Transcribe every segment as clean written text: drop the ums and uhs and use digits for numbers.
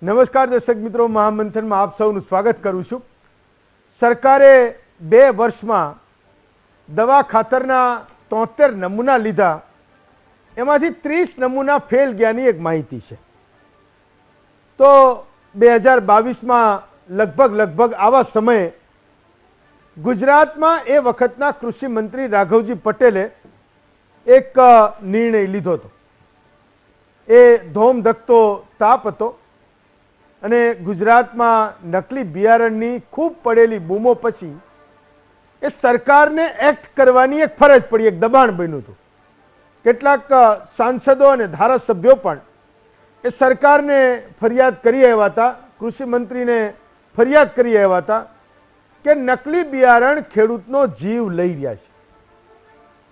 નમસ્કાર દર્શક મિત્રો, મહામંથનમાં આપ સૌનું સ્વાગત કરું છું। સરકારે 2 વર્ષમાં દવા ખાતરના 73 નમૂના લીધા, એમાંથી 30 નમૂના ફેલ ગયાની એક માહિતી છે। તો 2022માં લગભગ આવા સમયે ગુજરાતમાં એ વખતના કૃષિ મંત્રી રાઘવજી પટેલે એક નિર્ણય લીધો હતો। એ ધોમધખતો તાપ હતો અને ગુજરાતમાં નકલી બિયારણની ખૂબ પડેલી બૂમો પછી એ સરકારને એક્ટ કરવાની એક ફરજ પડી, એક દબાણ બન્યું હતું। કેટલાક સાંસદો અને ધારાસભ્યો પણ એ સરકારને ફરિયાદ કરી આવ્યા હતા, કૃષિ મંત્રીને ફરિયાદ કરી આવ્યા હતા કે નકલી બિયારણ ખેડૂતનો જીવ લઈ રહ્યા છે।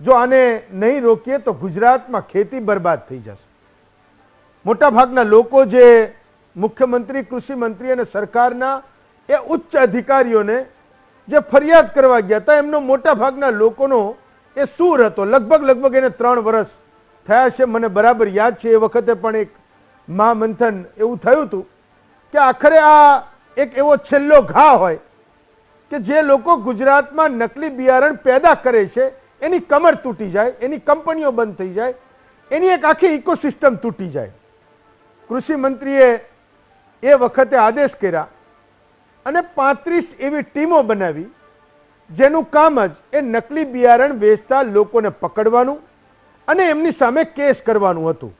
જો આને નહીં રોકીએ તો ગુજરાતમાં ખેતી બરબાદ થઈ જશે। મોટા ભાગના લોકો જે મુખ્યમંત્રી, કૃષિ મંત્રી અને સરકારના એ ઉચ્ચ અધિકારીઓને જે ફરિયાદ કરવા ગયા હતા, એમનો મોટા ભાગના લોકોનો એ સૂર હતો। લગભગ એને 3 વર્ષ થયા છે, મને બરાબર યાદ છે। એ વખતે પણ એક મહામંથન એવું થયું હતું કે આખરે આ એક એવો છેલ્લો ઘા હોય કે જે લોકો ગુજરાતમાં નકલી બિયારણ પેદા કરે છે એની કમર તૂટી જાય, એની કંપનીઓ બંધ થઈ જાય, એની એક આખી ઇકોસિસ્ટમ તૂટી જાય। કૃષિ મંત્રીએ એ વખતે આદેશ કર્યા અને 35 એવી ટીમો બનાવી જેનું કામ જ એ નકલી બિયારણ વેચતા લોકોને પકડવાનું અને એમની સામે કેસ કરવાનું હતું।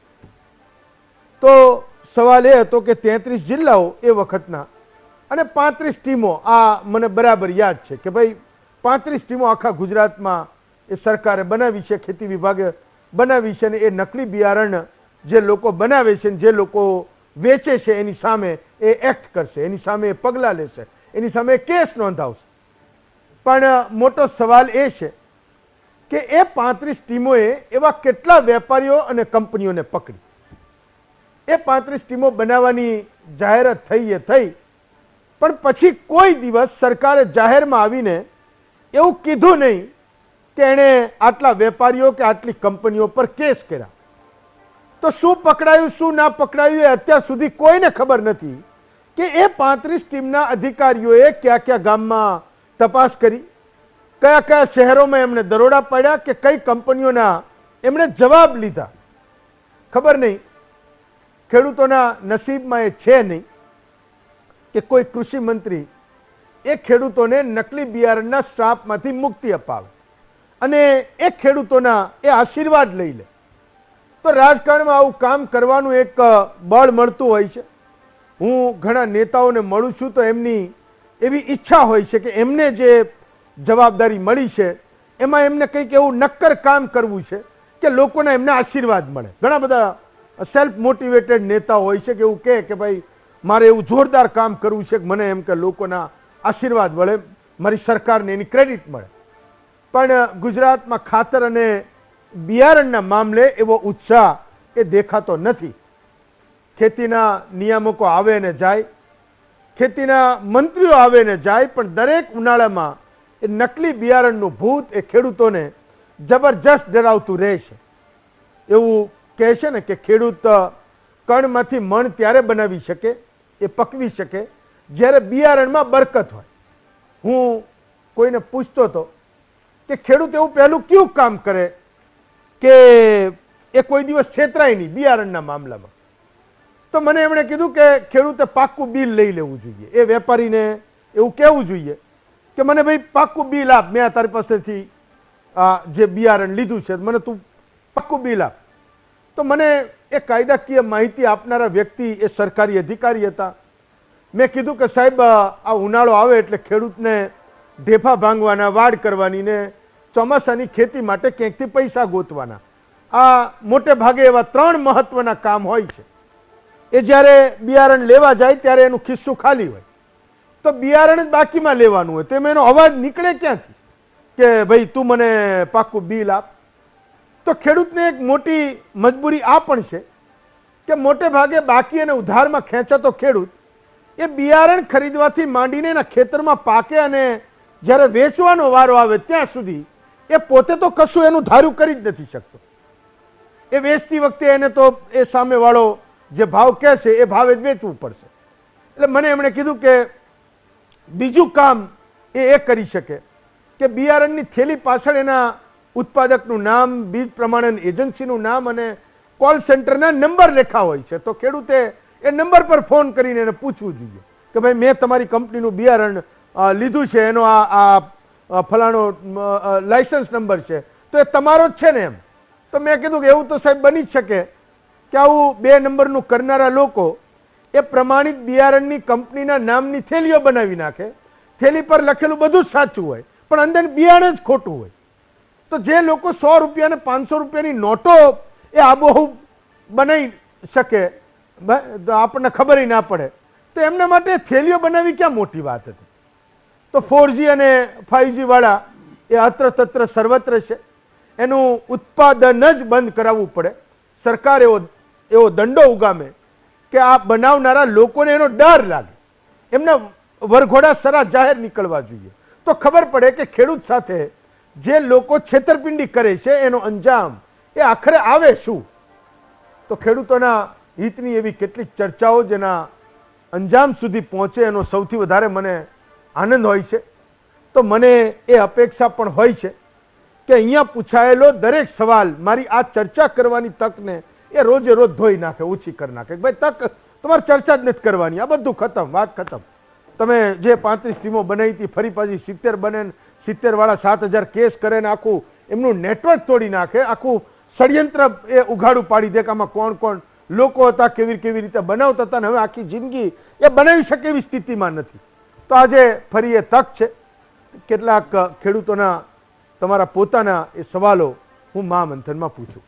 તો સવાલ એ હતો કે 33 જિલ્લાઓ એ વખતના અને 35 ટીમો, આ મને બરાબર યાદ છે કે ભાઈ 35 ટીમો આખા ગુજરાતમાં એ સરકારે બનાવી છે, ખેતી વિભાગે બનાવી છે, અને એ નકલી બિયારણ જે લોકો બનાવે છે, જે લોકો વેચે છે એની સામે એ એક્ટ કરશે, એની સામે પગલાં લેશે, એની સામે કેસ નોંધાવશે। પણ મોટો સવાલ એ છે કે એ 35 ટીમોએ એવા કેટલા વેપારીઓ અને કંપનીઓને પકડી। એ 35 ટીમો બનાવવાની જાહેરાત થઈ એ થઈ, પણ પછી કોઈ દિવસ સરકારે જાહેરમાં આવીને એવું કીધું નહીં કે એણે આટલા વેપારીઓ કે આટલી કંપનીઓ પર કેસ કર્યા। તો શું પકડાયું, શું ના પકડાયું, એ અત્યાર સુધી કોઈને ખબર નથી કે એ 35 ટીમના અધિકારીઓએ કયા કયા ગામમાં તપાસ કરી, કયા કયા શહેરોમાં એમણે દરોડા પાડ્યા કે કઈ કંપનીઓના એમણે જવાબ લીધા, ખબર નહીં। ખેડૂતોના નસીબમાં એ છે નહીં કે કોઈ કૃષિ મંત્રી એ ખેડૂતોને નકલી બિયારણના શ્રાપમાંથી મુક્તિ અપાવે અને એ ખેડૂતોના એ આશીર્વાદ લઈ લે। તો રાજકારણમાં આવું કામ કરવાનું એક બળ મળતું હોય છે। હું ઘણા નેતાઓને મળું છું તો એમની એવી ઈચ્છા હોય છે કે એમને જે જવાબદારી મળી છે એમાં એમને કંઈક એવું નક્કર કામ કરવું છે કે લોકોના એમને આશીર્વાદ મળે। ઘણા બધા સેલ્ફ મોટિવેટેડ નેતાઓ હોય છે કે એવું કહે કે ભાઈ મારે એવું જોરદાર કામ કરવું છે કે મને એમ કે લોકોના આશીર્વાદ મળે, મારી સરકારને એની ક્રેડિટ મળે। પણ ગુજરાતમાં ખાતર અને બિયારણના મામલે એવો ઉત્સાહ એ દેખાતો નથી। ખેતીના નિયામકો આવે ને જાય, ખેતીના મંત્રીઓ આવે ને જાય, પણ દરેક ઉનાળામાં એ નકલી બિયારણનું ભૂત એ ખેડૂતોને જબરજસ્ત ડરાવતું રહે છે। એવું કહે છે ને કે ખેડૂત કણમાંથી મણ ત્યારે બનાવી શકે, એ પકવી શકે જ્યારે બિયારણમાં બરકત હોય। હું કોઈને પૂછતો હતો કે ખેડૂત એવું પહેલું કયું કામ કરે કે એ કોઈ દિવસ છેતરાય નહીં બિયારણના મામલામાં, તો મને એમણે કીધું કે ખેડૂતે પાક્કું બિલ લઈ લેવું જોઈએ। એ વેપારીને એવું કહેવું જોઈએ કે મને ભાઈ પાક્કું બિલ આપ, મેં તારી પાસેથી જે બિયારણ લીધું છે મને તું પાક્કું બિલ આપ। તો મને એ કાયદાકીય માહિતી આપનારા વ્યક્તિ એ સરકારી અધિકારી હતા। મેં કીધું કે સાહેબ, આ ઉનાળો આવે એટલે ખેડૂતને ઢેફા ભાંગવાના, વાડ કરવાની ને ચોમાસાની ખેતી માટે ક્યાંકથી પૈસા ગોતવાના, આ મોટે ભાગે એવા 3 મહત્વના કામ હોય છે। એ જ્યારે બિયારણ લેવા જાય ત્યારે એનું ખિસ્સું ખાલી હોય, તો બિયારણ જ બાકીમાં લેવાનું હોય, તો એમાં એનો અવાજ નીકળે ક્યાંથી કે ભાઈ તું મને પાક્કું બિલ આપ। તો ખેડૂતને એક મોટી મજબૂરી આ પણ છે કે મોટે ભાગે બાકી અને ઉધારમાં ખેંચાતો ખેડૂત એ બિયારણ ખરીદવાથી માંડીને એના ખેતરમાં પાકે અને જ્યારે વેચવાનો વારો આવે ત્યાં સુધી એ પોતે તો કશું એનું ધાર્યું કરી જ નથી શકતો। એ વેચતી વખતે એને તો એ સામેવાળો જે ભાવ કહે છે એ ભાવે જ વેચવું પડશે। એટલે મને એમણે કીધું કે બીજું કામ એ કરી શકે કે બિયારણની થેલી પાછળ એના ઉત્પાદકનું નામ, બીજ પ્રમાણન એજન્સીનું નામ અને કોલ સેન્ટરના નંબર લખા હોય છે. તો ખેડૂતે એ નંબર પર ફોન કરીને એને પૂછવું જોઈએ કે ભાઈ મેં તમારી કંપનીનું બિયારણ લીધું છે, એનો આ ફલાણો લાયસન્સ નંબર છે, તો એ તમારો જ છે ને એમ. તો મેં કીધું કે એવું તો સાહેબ બની જ શકે કે આવું 2 નંબરનું કરનારા લોકો એ પ્રમાણિત બિયારણની કંપનીના નામની થેલીઓ બનાવી નાખે. થેલી પર લખેલું બધું જ સાચું હોય પણ અંદર બિયારણ જ ખોટું હોય. તો જે લોકો 100 રૂપિયા અને 500 રૂપિયાની નોટો એ આબોહૂબ બનાવી શકે, આપણને ખબર ના પડે, તો એમના માટે થેલીઓ બનાવી ક્યાં મોટી વાત હતી. તો 4G અને 5G વાળા એ અત્ર તત્ર સર્વત્ર છે. એનું ઉત્પાદન જ બંધ કરાવવું પડે. સરકાર એવો દંડો ઉગામે કે આ બનાવનારા લોકોને એનો ડર લાગે, એમના વરઘોડા સરા જાહેર નીકળવા જોઈએ, તો ખબર પડે કે ખેડૂત સાથે જે લોકો છેતરપિંડી કરે છે એનો અંજામ એ આખરે આવે શું. તો ખેડૂતોના હિતની એવી કેટલીક ચર્ચાઓ જેના અંજામ સુધી પહોંચે એનો સૌથી વધારે મને આનંદ હોય છે. તો મને એ અપેક્ષા પણ હોય છે કે અહીંયા પૂછાયેલો દરેક સવાલ મારી આ ચર્ચા કરવાની તકને એ રોજે રોજ ધોઈ નાખે, ઓછી કરી નાખે. ભાઈ તક તમારે ચર્ચા જ નથી કરવાની, આ બધું ખતમ, વાત ખતમ. તમે જે 35 ટીમો બનાવી હતી ફરી પાછી 70 બને, 70 વાળા 7000 કેસ કરે ને આખું એમનું નેટવર્ક તોડી નાખે, આખું ષડયંત્ર એ ઉઘાડું પાડી દે કે આમાં કોણ કોણ લોકો હતા, કેવી રીતે બનાવતા હતા, ને હવે આખી જિંદગી એ બનાવી શકે એવી સ્થિતિમાં નથી. તો આજે ફરી એ તક છે. કેટલાક ખેડૂતોના તમારા પોતાના એ સવાલો હું મહામંથનમાં પૂછું.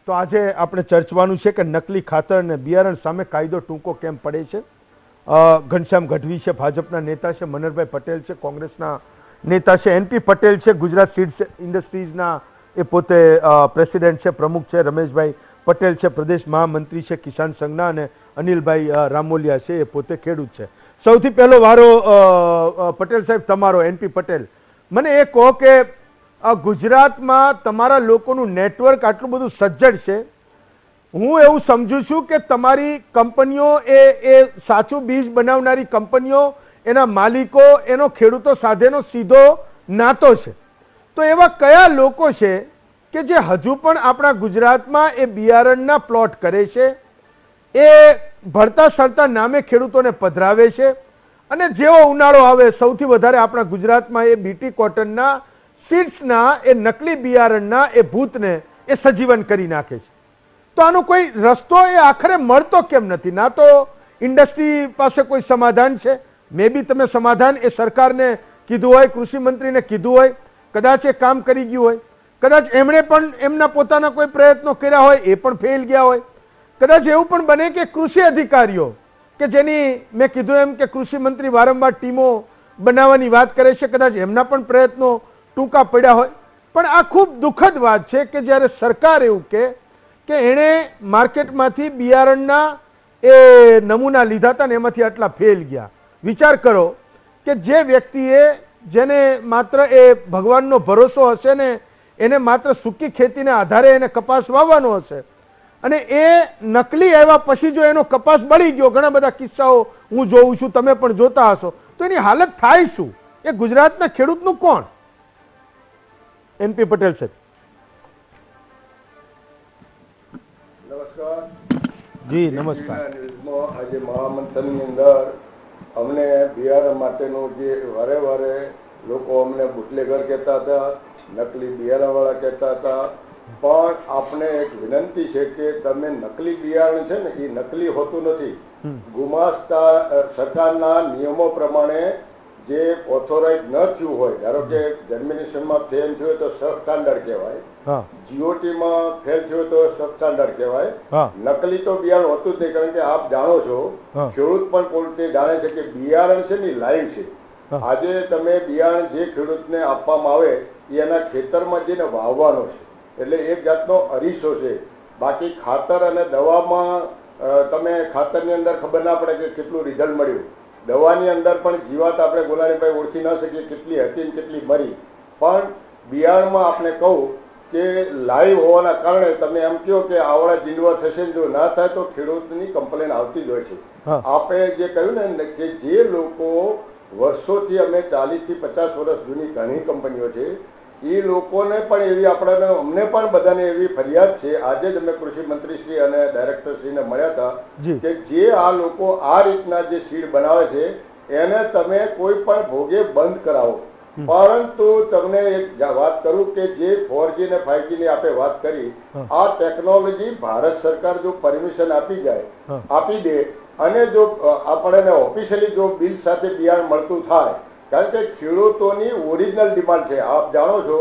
તો આજે આપણે ચર્ચવાનું છે કે નકલી ખાતર અને બિયારણ સામે કાયદો ટૂંકો કેમ પડે છે. ઘનશ્યામ ગઢવી છે, ભાજપના નેતા છે, મનહરભાઈ પટેલ છે, કોંગ્રેસના નેતા છે, NP પટેલ છે, ગુજરાત સીડ્સ ઇન્ડસ્ટ્રીઝના એ પોતે પ્રેસિડેન્ટ છે, પ્રમુખ છે, રમેશભાઈ પટેલ છે, પ્રદેશ મહામંત્રી છે કિસાન સંઘના, અને અનિલભાઈ રામોલિયા છે, એ પોતે ખેડૂત છે. સૌથી પહેલો વારો પટેલ સાહેબ તમારો, NP પટેલ, મને એ કહો કે ગુજરાતમાં તમારા લોકોનું નેટવર્ક આટલું બધું સજ્જડ છે. હું એવું સમજુ છું કે તમારી કંપનીઓ એ સાચું બીજ બનાવનારી કંપનીઓ, એના માલિકો, એનો ખેડૂતો સાથેનો સીધો નાતો છે. તો એવા કયા લોકો છે કે જે હજુ પણ આપણા ગુજરાતમાં એ બિયારણના પ્લોટ કરે છે, એ ભરતા સરતા નામે ખેડૂતોને પધરાવે છે, અને જેવો ઉનાળો આવે સૌથી વધારે આપણા ગુજરાતમાં એ BT કોટનના સીડ્સના એ નકલી બિયારણના એ ભૂતને એ સજીવન કરી નાખે છે. તો આનો કોઈ રસ્તો એ આખરે મળતો કેમ નથી? ના તો ઇન્ડસ્ટ્રી પાસે કોઈ સમાધાન છે, મે બી તમે સમાધાન એ સરકારને કીધું હોય, કૃષિ મંત્રીને કીધું હોય, કદાચ એ કામ કરી ગયું હોય, કદાચ એમણે પણ એમના પોતાના કોઈ પ્રયત્નો કર્યા હોય, એ પણ ફેલ ગયા હોય. કદાચ એવું પણ બને કે કૃષિ અધિકારીઓ કે જેની મેં કીધું એમ કે કૃષિ મંત્રી વારંવાર ટીમો બનાવવાની વાત કરે છે, કદાચ એમના પણ પ્રયત્નો ટૂંકા પડ્યા હોય. પણ આ ખૂબ દુઃખદ વાત છે કે જ્યારે સરકાર એવું કે એણે માર્કેટમાંથી બિયારણના એ નમૂના લીધા હતા ને એમાંથી આટલા ફેલ ગયા. વિચાર કરો કે જે વ્યક્તિએ, જેને માત્ર એ ભગવાનનો ભરોસો હશે ને એને માત્ર સૂકી ખેતીના આધારે એને કપાસ વાવવાનો હશે, અને એ નકલી આવ્યા પછી જો એનો કપાસ બળી ગયો, ઘણા બધા કિસ્સાઓ હું જોઉં છું, તમે પણ જોતા હશો, તો એની હાલત થાય શું? એ ગુજરાતના ખેડૂતનું કોણ? NP પટેલ સાહેબ. નમસ્કાર જી નમસ્કાર. આજે મહામંથનની અંદર અમને બિયારણ માટેનું જે વારે લોકો અમને બુટલેગર કહેતા હતા, નકલી બિયારણવાળા કહેતા હતા, પણ આપણે એક વિનંતી છે કે તમે નકલી બિયારણ છે ને એ નકલી હોતું નથી. ગુમાસ્તા સરકારના નિયમો પ્રમાણે જે ઓથોરાઇઝ ન થયું હોય, ધારો કે જર્મિનેશનમાં ફેલ થયું તો સબ સ્ટાન્ડર્ડ કહેવાય, GOT-માં ફેલ થયું તો સબ સ્ટાન્ડર્ડ કહેવાય. નકલી તો બિયારણ હોતું જ નહીં, કારણ કે આપ જાણો છો, ખેડૂત પણ પોતે જાણે છે કે બિયારણ છે ને લાઈવ છે. આજે તમે બિયારણ જે ખેડૂતને આપવામાં આવે એ એના ખેતરમાં જઈને વાવવાનો છે, એટલે એક જાતનો અરીસો છે. બાકી ખાતર અને દવામાં તમે ખાતરની અંદર ખબર ના પડે કે કેટલું રિઝલ્ટ મળ્યું, દવાની અંદર પણ જીવાત આપણે ગોલાણીભાઈ ઓળખી ન શકીએ કેટલી હતી ને કેટલી મરી. પણ બિયારણમાં આપણે કહું કે લાઈવ હોવાના કારણે તમે એમ કહો કે આવડા જીંડવા થશે, જો ના થાય તો ખેડૂતની કમ્પ્લેન આવતી જ હોય છે. આપણે જે કહ્યું ને કે જે લોકો વર્ષોથી, અમે 40 થી 50 વર્ષ જૂની ઘણી કંપનીઓ છે, એ લોકોને પણ એવી આપણને, અમને પણ બધાને એવી ફરિયાદ છે. આજે જ અમે કૃષિ મંત્રીશ્રી અને ડાયરેક્ટરશ્રીને મળ્યા હતા કે જે આ લોકો આ રીતના જે સીડ બનાવે છે એને તમે કોઈ પણ ભોગે બંધ કરાવો. પરંતુ તમને એક વાત કરું કે જે 4G અને 5G ની આપણે વાત કરી, આ ટેકનોલોજી ભારત સરકાર જો પરમિશન આપી દે અને જો આપણને ઓફિશિયલી જો બિલ સાથે બિયારણ મળતું થાય, કારણ કે ખેડૂતોની ઓરિજિનલ ડિમાન્ડ છે. આપ જાણો છો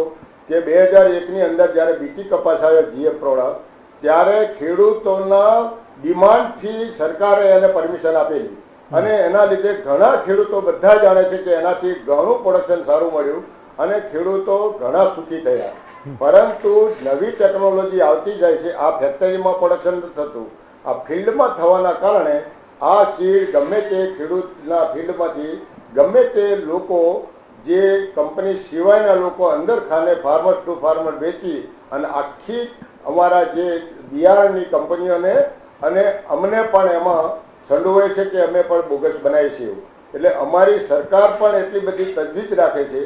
કે 2001 ની અંદર જયારે બીટી કપાસ આવ્યો GF પ્રોડક્ટ, ત્યારે ખેડૂતોના ડિમાન્ડથી સરકારે એને પરમિશન આપેલી અને એના લીધે ઘણા ખેડૂતો બધા જાણે છે કે એનાથી ઘણું પ્રોડક્શન સારું મળ્યું અને ખેડૂતો ઘણા સુખી થયા. પરંતુ નવી ટેકનોલોજી આવતી જાય છે. આ ફેક્ટરીમાં પ્રોડક્શન થતું, આ ફિલ્ડમાં થવાના કારણે આ સીડ ગમે તે ખેડૂતના ફિલ્ડમાંથી ગમે તે લોકો, જે કંપની સિવાયના લોકો અંદર ખાને ફાર્મર ટુ ફાર્મર વેચી અને આખી અમારા જે બિયારણની કંપનીઓને અને અમને પણ એમાં સંડોવાય છે કે અમે પણ બોગસ બનાવીએ છીએ. એટલે અમારી સરકાર પણ એટલી બધી તજવીજ રાખે છે,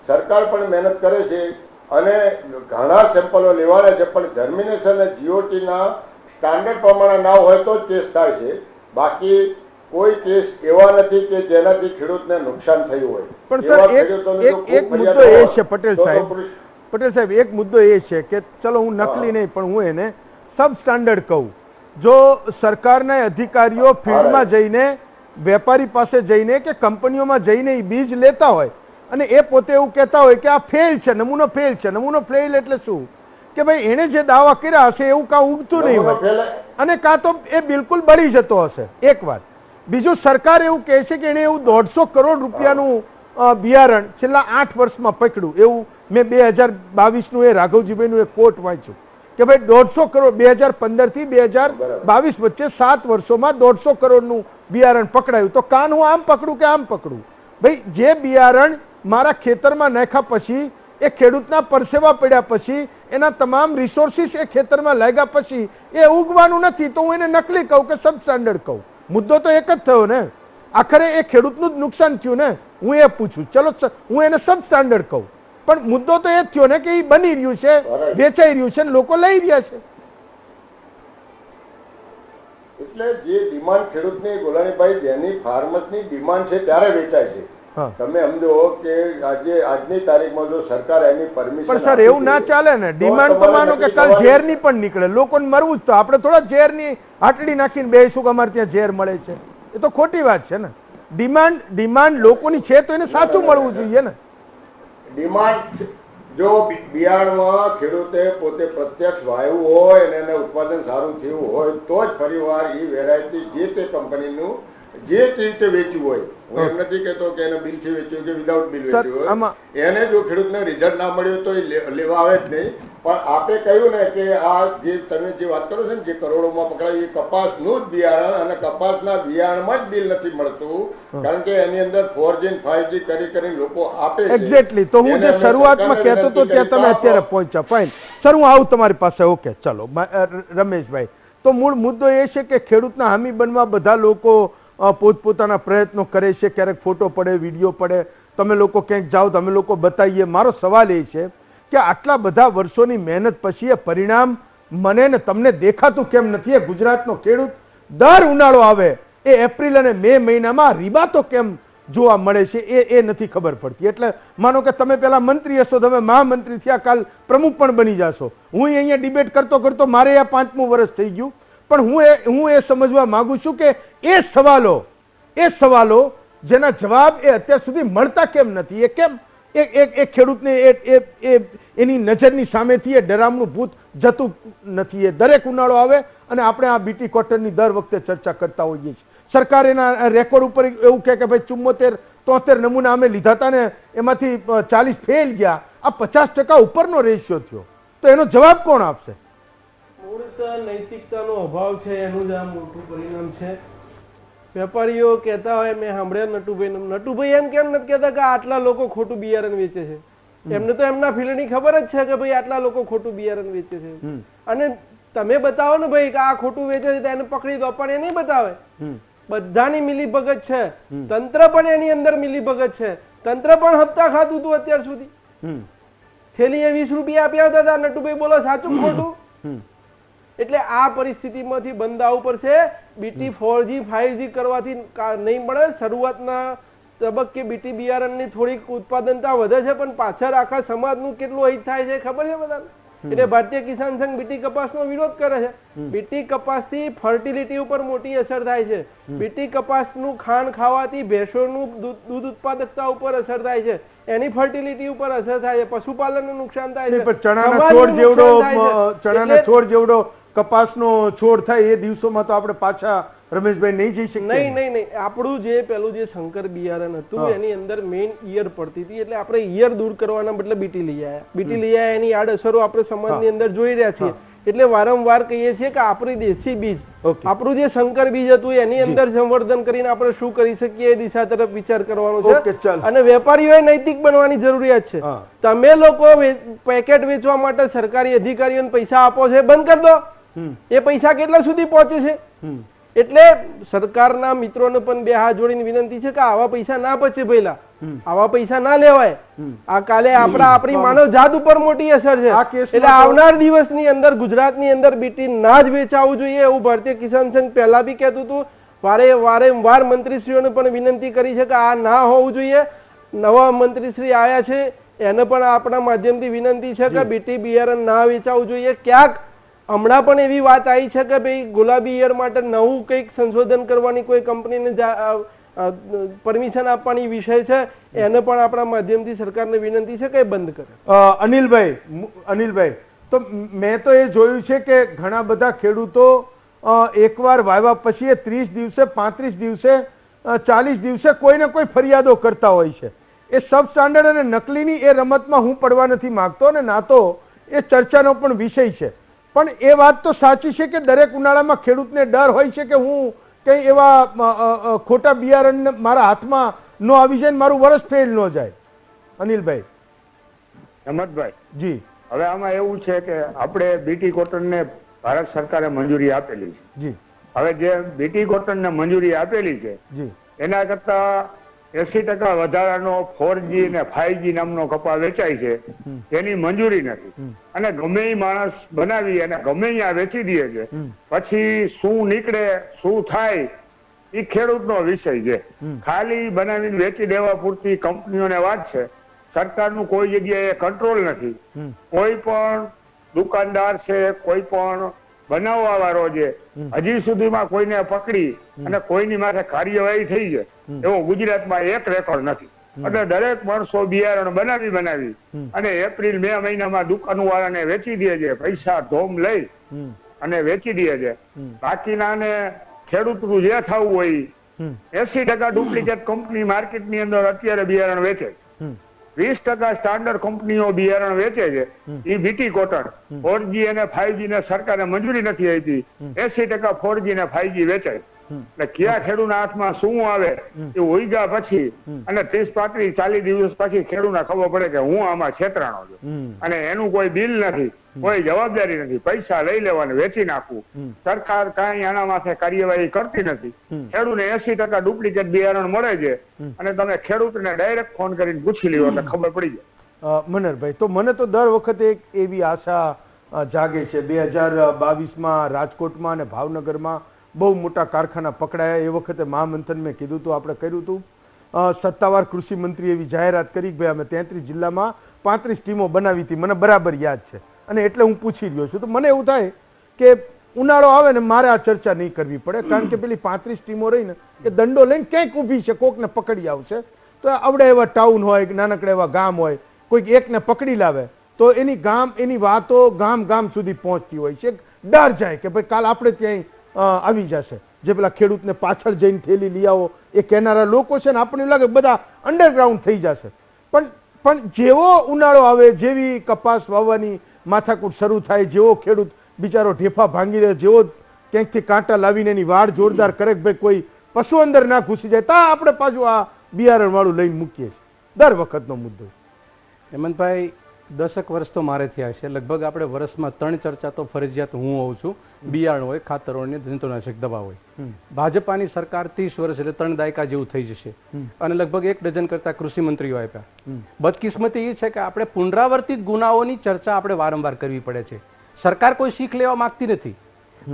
સરકાર પણ મહેનત કરે છે અને ઘણા સેમ્પલો લેવાના છે, પણ જર્મિનેશન અને જીઓટીના સ્ટાન્ડર્ડ પ્રમાણે ના હોય તો જ ટેસ્ટ થાય છે. બાકી કોઈ કેસ એવા નથી કે જેનાથી ખેડૂતને નુકસાન થયું હોય. પણ સર એક મુદ્દો એ છે પટેલ સાહેબ, એક મુદ્દો એ છે કે ચલો હું નકલી નહીં પણ હું એને સબ સ્ટાન્ડર્ડ કહું. જો સરકારના અધિકારીઓ ફિલ્ડમાં જઈને, વેપારી પાસે જઈને કે કંપનીઓમાં જઈને એ બીજ લેતા હોય અને એ પોતે એવું કહેતા હોય કે આ ફેલ છે, નમૂનો ફેલ છે. નમૂનો ફેલ એટલે શું કે ભાઈ એને જે દાવા કર્યા હશે એવું કાં ઉગતું નહીં હોય અને કાં તો એ બિલકુલ બળી જતો હશે. એક વાત. બીજું, સરકાર એવું કહે છે કે એને એવું 150 કરોડ રૂપિયાનું બિયારણ છેલ્લા 8 વર્ષમાં પકડ્યું. એવું મેં 2022નું એ રાઘવજીભાઈનું એક કોટ વાંચ્યું કે ભાઈ 150 કરોડ 2015 થી 2022 વચ્ચે 7 વર્ષોમાં 150 કરોડનું બિયારણ પકડાયું. તો કાન હું આમ પકડું કે આમ પકડું? ભાઈ જે બિયારણ મારા ખેતરમાં નાખ્યા પછી, એ ખેડૂતના પરસેવા પડ્યા પછી, એના તમામ રિસોર્સિસ એ ખેતરમાં લાગ્યા પછી એ ઉગવાનું નથી, તો હું એને નકલી કહું કે સબ સ્ટાન્ડર્ડ કહું? મુદ્દો તો એક જ થયો ને. આખરે એ ખેડૂતનું જ નુકસાન થયું ને. હું એ પૂછું, ચલો હું એને સબ સ્ટાન્ડર્ડ કહું, પણ મુદ્દો તો એ જ થયો ને કે એ બની રહ્યું છે, વેચાઈ રહ્યું છે, લોકો લઈ રહ્યા છે. એટલે જે ડિમાન્ડ ખેડૂતની, ગોલાણીભાઈ, જેની ફાર્મર્સની ડિમાન્ડ છે ત્યારે વેચાય છે. તમે સમજો કે આજની તારીખમાં જો સરકાર એની પરમિશન, પણ સર એવું ના ચાલે ને. ડિમાન્ડ તો માનો કે કાલ ઝેરની પણ નીકળે, લોકોને મરવું જ. તો આપણે થોડા ઝેરની હાટડી નાખીને બેસીશું કે અમારે ત્યાં ઝેર મળે છે. એ તો ખોટી વાત છે ને. ડિમાન્ડ લોકોની છે તો એને સાચું મળવું જોઈએ ને. ડિમાન્ડ જો બિયારણમાં ખેડૂતે પોતે પ્રત્યક્ષ વાવ્યું હોય અને એને ઉત્પાદન સારું થયું હોય તો જ ફરીવાર એ વેરાયટી જે તે કંપનીનું જે રીતે વેચ્યું હોય, હું એમ નથી કહેતો કે એને બિલથી વેચ્યું કે વિધાઉટ બિલ વેચ્યું હોય, એને જો ખેડૂતને રિઝલ્ટ ના મળ્યું તો એ લેવા આવે જ નહીં. પણ આપે કહ્યું ને કે આ જે તમે જે વાત કરો છો ને, જે કરોડોમાં પકડાયું, એ કપાસનું જ બિયારણ અને કપાસના બિયારણમાં જ બિલ નથી મળતું, કારણ કે એની અંદર 4G અને 5G કરીને લોકો આપે છે. એક્ઝેક્ટલી. તો હું જે શરૂઆતમાં કહેતો હતો ત્યાં તમે અત્યારે પહોંચ્યા. ફાઇન સર, હું આવું તમારી પાસે. ઓકે, ચલો રમેશભાઈ. તો મૂળ મુદ્દો એ છે કે ખેડૂતના હામી બનવા બધા લોકો પોતપોતાના પ્રયત્નો કરે છે. ક્યારેક ફોટો પડે, વિડીયો પડે, તમે લોકો ક્યાંક જાઓ તમે લોકો બતાવીએ. મારો સવાલ એ છે કે આટલા બધા વર્ષોની મહેનત પછી એ પરિણામ મને ને તમને દેખાતું કેમ નથી? એ ગુજરાતનો ખેડૂત દર ઉનાળો આવે એ એપ્રિલ અને મે મહિનામાં રીબાતો કેમ જોવા મળે છે એ નથી ખબર પડતી. એટલે માનો કે તમે પેલા મંત્રી હશો, તમે મહામંત્રી થયા, કાલ પ્રમુખ પણ બની જશો. હું અહીંયા ડિબેટ કરતો કરતો મારે આ 5મું વર્ષ થઈ ગયું, પણ હું એ સમજવા માંગુ છું કે એ સવાલો જેના જવાબ એ અત્યાર સુધી મળતા કેમ નથી? એ કેમ એ ખેડૂતને એની નજરની સામેથી એ ડરામણું ભૂત જતું નથી? એ દરેક ઉનાળો આવે અને આપણે આ બીટી કોટનની દર વખતે ચર્ચા કરતા હોઈએ છીએ. સરકાર એના રેકોર્ડ ઉપર એવું કહે કે ભાઈ 74-73 નમૂના અમે લીધા હતા ને એમાંથી 40 ફેલ ગયા. આ 50% ઉપરનો રેશિયો થયો. તો એનો જવાબ કોણ આપશે? મૂળ નૈતિકતાનો અભાવ છે, એનું જ આ મોટું પરિણામ છે. વેપારીઓ કહેતા હોય, મેં સાંભળ્યા નટુભાઈ એમ કેમ નથી કહેતા કે આટલા લોકો ખોટું બિયારણ વેચે છે? એમને તો એમના ફિલ્ડની ખબર જ છે કે ભાઈ આટલા લોકો ખોટું બિયારણ વેચે છે, અને તમે બતાવો ને ભાઈ કે આ ખોટું વેચે છે એને પકડી દો, પણ એ નહીં બતાવે. બધાની મિલીભગત છે, તંત્ર પણ એની અંદર મિલીભગત છે. તંત્ર પણ હપ્તા ખાતું હતું અત્યાર સુધી. થેલીએ 20 રૂપિયા આપ્યા હતા. નટુભાઈ બોલો સાચું ખોટું? એટલે આ પરિસ્થિતિમાંથી બંધ આવવું પડશે. બીટી 4G 5G કરવાથી નહીં મળે. શરૂઆતના તબક્કે બીટી બિયારણની થોડીક ઉત્પાદનતા વધે છે, પણ પાછળ આખા સમાજનું કેટલું હિત થાય છે ખબર છે બધાને? એટલે ભારતીય કિસાન સંઘ બીટી કપાસનો વિરોધ કરે છે. બીટી કપાસથી ફર્ટિલિટી ઉપર મોટી અસર થાય છે. બીટી કપાસનું ખાંડ ખાવાથી ભેંસોનું દૂધ ઉત્પાદકતા ઉપર અસર થાય છે, એની ફર્ટિલિટી ઉપર અસર થાય છે, પશુપાલનનું નુકસાન થાય છે. ચણાના છોડ જેવડો કપાસનો છોડ થાય એ દિવસોમાં તો આપણે પાછા રમેશભાઈ નહીં જઈ શકીએ. નહીં. આપણું જે પેલું જે શંકર બિયારણ હતું એની અંદર મેઇન ઈયર પડતી હતી, એટલે આપણે ઈયર દૂર કરવાના બદલે બીટી લઈ આવ્યા. બીટી લઈ આવ્યા એની આડઅસરો આપણે સમાજની અંદર જોઈ રહ્યા છીએ. એટલે વારંવાર કહીએ છીએ કે આપણી દેશી બીજ, આપણું જે શંકર બીજ હતું એની અંદર સંવર્ધન કરીને આપણે શું કરી શકીએ એ દિશા તરફ વિચાર કરવાનો છે. અને વેપારીઓએ નૈતિક બનવાની જરૂરિયાત છે. તમે લોકો પેકેટ વેચવા માટે સરકારી અધિકારીઓને પૈસા આપો છો, બંધ કરી દો. એ પૈસા કેટલા સુધી પહોંચે છે? એટલે સરકારના મિત્રોને પણ બે હાથ જોડીને વિનંતી છે કે આવા પૈસા ના બચે. પહેલા આવા પૈસા ના લેવાય. આ કાલે આપણી માનવ જાત ઉપર મોટી અસર છે. એટલે આવનાર દિવસની અંદર ગુજરાતની અંદર બીટી ના જ વેચાવું જોઈએ એવું ભારતીય કિસાન સંઘ પહેલા બી કહેતું હતું. વારંવાર મંત્રીશ્રીઓને પણ વિનંતી કરી છે કે આ ના હોવું જોઈએ. નવા મંત્રીશ્રી આયા છે એને પણ આપણા માધ્યમથી વિનંતી છે કે બીટી બિયારણ ના વેચાવું જોઈએ. ક્યાંક હમણાં પણ એવી વાત આવી છે કે ભાઈ ગુલાબી ઈયર માટે નવું કંઈક સંશોધન કરવાની કોઈ કંપનીને પરમિશન આપવાની વિષય છે, એને પણ આપણા માધ્યમથી સરકારને વિનંતી છે કે બંધ કરે. અનિલભાઈ, તો મેં તો એ જોયું છે કે ઘણા બધા ખેડૂતો એકવાર વાવ્યા પછી 30 દિવસે 35 દિવસે 40 દિવસે કોઈ ને કોઈ ફરિયાદો કરતા હોય છે. એ સબ સ્ટાન્ડર્ડ અને નકલીની એ રમતમાં હું પડવા નથી માંગતો, અને ના તો એ ચર્ચાનો પણ વિષય છે. પણ એ વાત તો સાચી છે કે દરેક ઉનાળામાં ખેડૂતને ડર હોય છે કે હું કઈ એવા ખોટા બિયારણ મારા હાથમાં ન આવી જાય, મારું વર્ષ ફેલ ન જાય. અનિલભાઈ. હેમંતભાઈ જી, હવે આમાં એવું છે કે આપણે બીટી કોટનને ભારત સરકારે મંજૂરી આપેલી છે. જી. હવે જે બીટી કોટનને મંજૂરી આપેલી છે જી, એના કરતા 80% વધારાનો 4G અને 5G નામનો કપા વેચાય છે, તેની મંજૂરી નથી. અને ગમે એ માણસ બનાવી અને ગમે ત્યાં વેચી દે છે. પછી શું નીકળે શું થાય એ ખેડૂતનો વિષય છે. ખાલી બનાવીને વેચી દેવા પૂરતી કંપનીઓને વાત છે. સરકારનું કોઈ જગ્યાએ કંટ્રોલ નથી. કોઈ પણ દુકાનદાર છે, કોઈ પણ બનાવવા વાળો છે, હજી સુધીમાં કોઈને પકડી અને કોઈની માથે કાર્યવાહી થઈ છે એવો ગુજરાતમાં એક રેકોર્ડ નથી. એટલે દરેક માણસો બિયારણ બનાવી અને એપ્રિલ મે મહિનામાં દુકાનો વાળાને વેચી દે છે, પૈસા ધોમ લઈ અને વેચી દે છે. બાકીનાને ખેડૂતનું જે થવું હોય 80% ડુપ્લિકેટ કંપની માર્કેટની અંદર અત્યારે બિયારણ વેચે. 20% સ્ટાન્ડર્ડ કંપનીઓ બિયારણ વેચે છે. એ બીટી કોટન 4G અને 5G ને સરકારે મંજૂરી નથી આપી. 80% 4G અને 5G વેચાય. એટલે કયા ખેડૂતના હાથમાં શું આવે એ ઉઈગા પછી અને 30, 35, 40 દિવસ પછી ખેડૂતને ખબર પડે કે હું આમાં છેતરાણો છું, અને એનું કોઈ બિલ નથી, કોઈ જવાબદારી નથી, પૈસા લઈ લેવાને વેચી નાખવું. સરકાર કાંઈ આના માથે કાર્યવાહી કરતી નથી. ખેડૂતને 80% ડુપ્લિકેટ બિયારણ મળે છે, અને તમે ખેડૂતને ડાયરેક્ટ ફોન કરીને પૂછી લ્યો એટલે ખબર પડી જાય. મનહરભાઈ, તો મને તો દર વખતે એક એવી આશા જાગે છે. 2022માં રાજકોટમાં અને ભાવનગરમાં બહુ મોટા કારખાના પકડાયા. એ વખતે મહામંથન મેં કીધું હતું, આપણે કર્યું હતું. સત્તાવાર કૃષિ મંત્રી એવી જાહેરાત કરી કે ભાઈ અમે 33 જિલ્લામાં 35 ટીમો બનાવી હતી. મને બરાબર યાદ છે, અને એટલે હું પૂછી રહ્યો છું. તો મને એવું થાય કે ઉનાળો આવે ને મારે આ ચર્ચા નહીં કરવી પડે, કારણ કે પેલી 35 ટીમો રહી ને એ દંડો લઈને ક્યાંક ઊભી છે, કોકને પકડી આવશે. તો આવડે એવા ટાઉન હોય, નાનકડા એવા ગામ હોય, કોઈક એકને પકડી લાવે તો એની વાતો ગામ સુધી પહોંચતી હોય છે. ડર જાય કે ભાઈ કાલ આપણે ત્યાં આવી જશે. જે પેલા ખેડૂતને પાછળ જઈને થેલી લઈ આવો એ કહેનારા લોકો છે ને, આપણને લાગે બધા અંડરગ્રાઉન્ડ થઈ જશે. પણ જેવો ઉનાળો આવે, જેવી કપાસ વાવવાની માથાકૂટ શરૂ થાય, જેવો ખેડૂત બિચારો ઢેફા ભાંગી રહે, જેવો ક્યાંકથી કાંટા લાવીને એની વાડ જોરદાર કરે કે ભાઈ કોઈ પશુ અંદર ના ઘૂસી જાય, તા આપણે પાછું આ બિયારણ વાળું લઈને મૂકીએ છીએ. દર વખતનો મુદ્દો. હેમંતભાઈ 10 વર્ષ તો મારે થયા છે. લગભગ આપણે વર્ષમાં 3 ચર્ચા તો ફરજિયાત હું હોઉં છું. બિયારણ હોય, ખાતર હોય ને જંતુનાશક દવા હોય. ભાજપાની સરકાર 30 વર્ષ એટલે 3 દાયકા જેવું થઈ જશે અને લગભગ 1 ડઝન કરતા કૃષિ મંત્રીઓ આપ્યા. બદકિસ્મતી એ છે કે આપણે પુનરાવર્તિત ગુનાઓની ચર્ચા આપણે વારંવાર કરવી પડે છે. સરકાર કોઈ શીખ લેવા માંગતી નથી.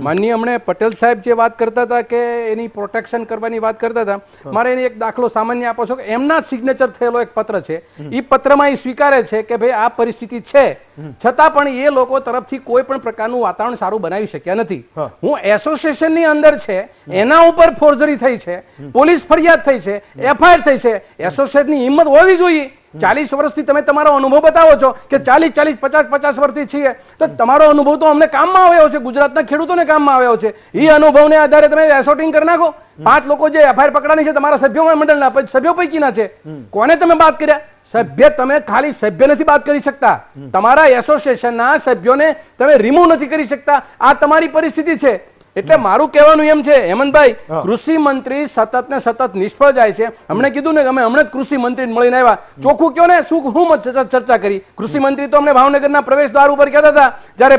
માનનીય હમણે પટેલ સાહેબ જે વાત કરતા હતા કે એની પ્રોટેક્શન કરવાની વાત કરતા હતા, મારે એની એક દાખલો સામાન્ય આપો છો કે એમના સિગ્નેચર થયેલો એક પત્ર છે. એ પત્રમાં એ સ્વીકારે છે કે ભાઈ આ પરિસ્થિતિ છે, છતાં પણ એ લોકો તરફથી કોઈ પણ પ્રકારનું વાતાવરણ સારું બનાવી શક્યા નથી. હું એસોસિએશનની અંદર છે એના ઉપર ફોર્જરી થઈ છે, પોલીસ ફરિયાદ થઈ છે, એફઆઈઆર થઈ છે. એસોસિએશનની હિંમત હોવી જોઈએ. 40 વર્ષથી તમે તમારો અનુભવ બતાવો છો કે 40, 50 વર્ષથી છીએ, તો તમારો અનુભવ તો અમને કામમાં આવ્યો છે, ગુજરાતના ખેડૂતોને કામમાં આવ્યો છે. એ અનુભવને આધારે તમે એસોટિંગ કરી નાખો. 5 લોકો જે એફઆઈઆર પકડાની છે તમારા સભ્યો મંડળના સભ્યો પૈકીના છે, કોને તમે બાદ કર્યા? સભ્ય તમે ખાલી સભ્ય નથી બાદ કરી શકતા, તમારા એસોસિએશનના સભ્યોને તમે રિમૂવ નથી કરી શકતા. આ તમારી પરિસ્થિતિ છે. એટલે મારું કહેવાનું એમ છે હેમંતભાઈ, કૃષિ મંત્રી સતત ને સતત નિષ્ફળ જાય છે. હમણે કીધું ને અમે હમણાં જ કૃષિ મંત્રી મળીને આવ્યા. ચોખ્ખું કયો ને શું ચર્ચા કરી? કૃષિ મંત્રી તો અમને ભાવનગરના પ્રવેશ દ્વાર ઉપર કહેતા હતા જયારે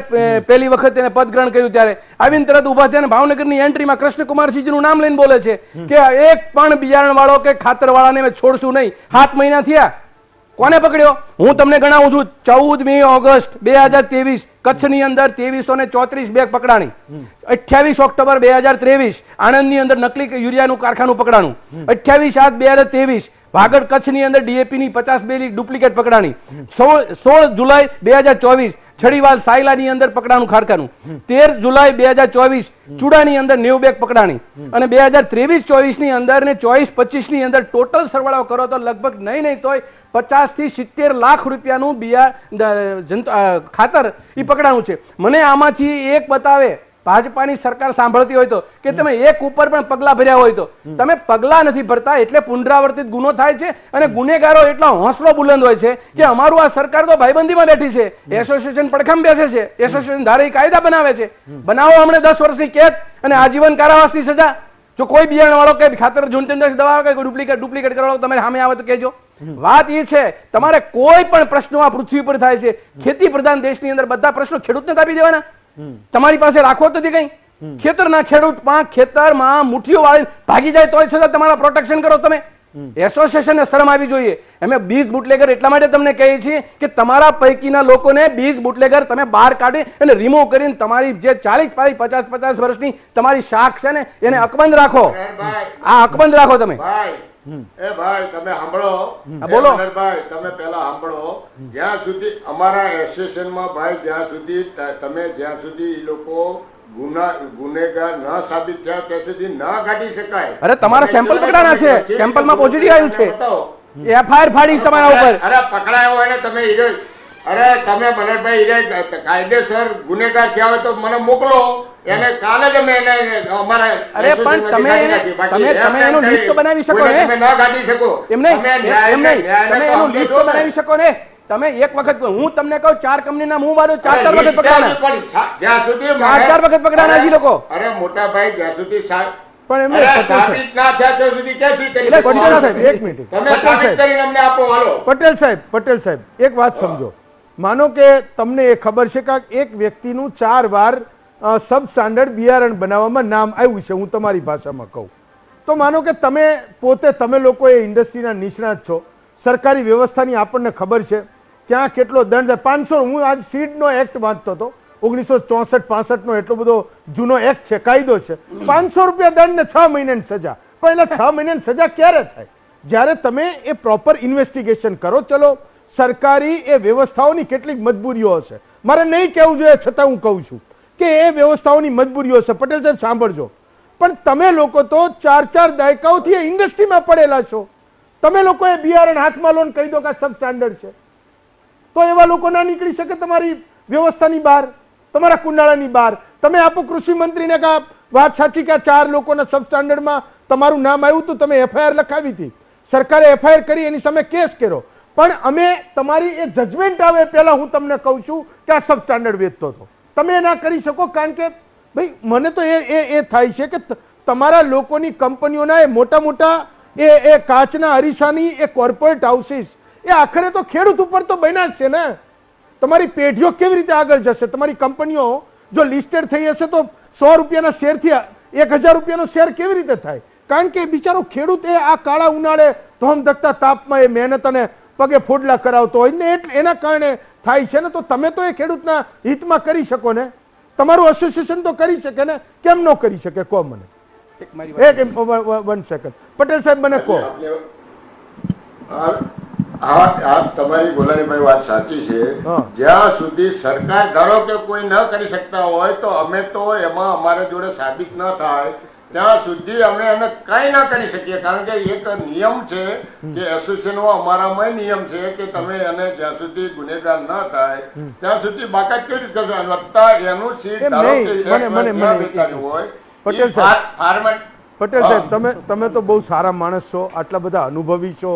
પહેલી વખત એને પદ ગ્રહણ કર્યું ત્યારે આવીને તરત ઉભા થયા ભાવનગરની એન્ટ્રીમાં કૃષ્ણકુમારસિંહજીનું નામ લઈને બોલે છે કે એક પણ બિયારણ વાળો કે ખાતર વાળાને અમે છોડશું નહીં. 7 મહિના થયા, કોને પકડ્યો? હું તમને ગણાવું છું. 14મી ઓગસ્ટ 2023 કચ્છની અંદર 2334 બેગ પકડાણી. 28 ઓક્ટોબર 2023 આણંદની અંદર નકલી યુરિયાનું કારખાનું પકડાણું. 28/7/2023 વાગડ કચ્છની અંદર ડીએપી ની 50 બેગ ડુપ્લિકેટ પકડાણી. 16 જુલાઈ 2024 છડીવાલ સાયલાની અંદર પકડાણું કારખાનું. 13 જુલાઈ 2024 ચુડાની અંદર 90 બેગ પકડાણી. અને 2023-24 ની અંદર ને 24-25 ની અંદર ટોટલ સરવાળો કરો તો લગભગ નહીં તોય 50 થી 70 લાખ રૂપિયાનું ખાતર એ પકડાણું છે. મને આમાંથી એક બતાવે ભાજપાની સરકાર સાંભળતી હોય તો કે તમે એક ઉપર પણ પગલા ભર્યા હોય તો. તમે પગલા નથી ભરતા એટલે પુનરાવર્તિત ગુનો થાય છે અને ગુનેગારો એટલો હોંસલો બુલંદ હોય છે કે અમારું આ સરકાર તો ભાઈબંધીમાં બેઠી છે, એસોસિએશન પડખમ બેસે છે, એસોસિએશન ધારે કાયદા બનાવે છે. બનાવો અમને 10 વર્ષની કેદ અને આજીવન કારાવાસની સજા. જો કોઈ બિયારણ વાળો કે ખાતર જંતુનાશક દવા કે ડુપ્લિકેટ કરવાનો તમે સામે આવે તો કહેજો. વાત એ છે તમારે કોઈ પણ પ્રશ્નો આ પૃથ્વી પર થાય છે, ખેતી પ્રધાન દેશની અંદર બધા પ્રશ્નો ખેડૂતને આપી દેવાના. તમારી પાસે રાખવો જ નથી કઈ. ખેતરના ખેડૂત ખેતરમાં મુઠ્ઠીઓ વાળી ભાગી જાય તોય છતાં તમારા પ્રોટેક્શન કરો તમે. એસોસિએશનને શરમ આવી જોઈએ. અમે બીજ બુટલેગર એટલા માટે તમને કહીએ છીએ કે તમારા પૈકીના લોકોને બીજ બુટલેગર તમે બહાર કાઢી અને રિમૂવ કરીને તમારી જે 40, 50 વર્ષની તમારી શાખ છે ને એને અકબંધ રાખો. આ અકબંધ રાખો તમે. એ ભાઈ તમે સાંભળો, બોલો ભાઈ તમે પેલા સાંભળો. જ્યાં સુધી અમારા એસોસિએશનમાં ભાઈ જ્યાં સુધી એ લોકો ગુનેગાર ન સાબિત થયા ત્યાં સુધી ન કાઢી શકાય. અરે તમારા સેમ્પલ પકડાના છે, સેમ્પલમાં પોઝિટિવ આવ્યું છે, એફઆઈઆર ફાડી તમારા ઉપર. અરે પકડાયો હોય ને તમે તમે મનોહરભાઈ કાયદેસર ગુનેગાર થયા હોય તો મને મોકલો. એને કાલે જ અમે એને અમારા અરે પણ તમે એનું લિસ્ટ બનાવી શકો ને, તમે ન કાઢી શકો. એમ નહીં તમે એનું લિસ્ટ બનાવી શકો ને. તમે એક વખત હું તમને કહું 4 કંપનીના હું મારું 4 વખત પકડાણા, જ્યાં સુધી 4 વખત પકડાણા હજી લોકો. અરે મોટા ભાઈ જ્યાં સુધી પણ એમને સાબિત ના થયા ત્યાં સુધી ક્યાંથી કરી શકો? એક મિનિટ તમે સાબિત કરીને અમને આપો. હાલો પટેલ સાહેબ એક વાત સમજો. માનો કે તમને એ ખબર છે કે એક વ્યક્તિનું 4 વાર સબ સ્ટાન્ડર્ડ બિયારણ બનાવવામાં નામ આવ્યું છે, હું તમારી ભાષામાં કહું તો માનો કે તમે લોકો એ ઇન્ડસ્ટ્રીના નિષ્ણાત છો, સરકારી વ્યવસ્થાની આપણને ખબર છે ક્યાં કેટલો દંડ 500. હું આજ સીડનો એક્ટ વાંચતો હતો 1964-65 નો એટલો બધો જૂનો એક્ટ છે, કાયદો છે. 500 રૂપિયા દંડ ને 6 મહિનાની સજા. પણ એટલે 6 મહિનાની સજા ક્યારે થાય? જ્યારે તમે એ પ્રોપર ઇન્વેસ્ટિગેશન કરો. ચલો સરકારી એ વ્યવસ્થાઓની કેટલીક મજબૂરીઓ હશે, મારે નહીં કહેવું જોઈએ છતાં હું કહું છું કે એ વ્યવસ્થાઓની મજબૂરીઓ હશે. પટેલ સાહેબ સાંભળજો, પણ તમે લોકો તો 4 દાયકાઓથી એ ઇન્ડસ્ટ્રીમાં પડેલા છો. તમે લોકો એ બિયારણ હાથમાં લો ને કહી દો કે સબ સ્ટાન્ડર્ડ છે, તો એવા લોકો ના નીકળી શકે તમારી વ્યવસ્થાની બહાર, તમારા કુંડાળાની બહાર. તમે આપો કૃષિ મંત્રીને કે વાત સાચી કે 4 લોકોના સબ સ્ટાન્ડર્ડમાં તમારું નામ આવ્યું હતું, તમે એફઆઈઆર લખાવી હતી, સરકારે એફઆઈઆર કરી, એની સામે કેસ કર્યો. પણ અમે તમારી એ જજમેન્ટ આવે પહેલા હું તમને કહું છું કે આ સબ સ્ટાન્ડર્ડ વેચતો હતો. તમે ના કરી શકો કારણ કે ભાઈ મને તો એ થાય છે કે તમારા લોકોની કંપનીઓના એ મોટા એ કાચના અરીસાની એ કોર્પોરેટ હાઉસીસ એ આખરે તો ખેડૂત ઉપર તો બન્યા જ છે ને. તમારી પેઢીઓ કેવી રીતે આગળ જશે? તમારી કંપનીઓ જો લિસ્ટેડ થઈ હશે તો 100 રૂપિયાના શેરથી 1000 રૂપિયાનો શેર કેવી રીતે થાય? કારણ કે બિચારો ખેડૂત એ આ કાળા ઉનાળે ધોમધકતા તાપમાં એ મહેનત અને પગે ફોડલા કરાવતો હોય ને એટલે એના કારણે થાય છે ને. તો તમે તો એ ખેડૂતના હિતમાં કરી શકો ને, તમારું એસોસિએશન તો કરી શકે ને, કેમ ન કરી શકે? કહો મને. એક 1 સેકન્ડ પટેલ સાહેબ મને કહો. તમારી ગોલાણીભાઈ વાત સાચી છે. જ્યાં સુધી સરકાર ધારો કે કોઈ ન કરી શકતા હોય તો અમે તો એમાં અમારા જોડે સાબિત ન થાય ત્યાં સુધી અમે એને કઈ ના કરી શકીએ. કારણ કે એક નિયમ છે કે એસોસિએશનમાં અમારામાં નિયમ છે કે તમે એને જ્યાં સુધી ગુનેગાર ન થાય ત્યાં સુધી બાકાત કેવી રીતે કરશો? વત્તા એનું સીટ ધારો કે હોય. પટેલ સાહેબ તમે તો બહુ સારા માણસ છો, આટલા બધા અનુભવી છો.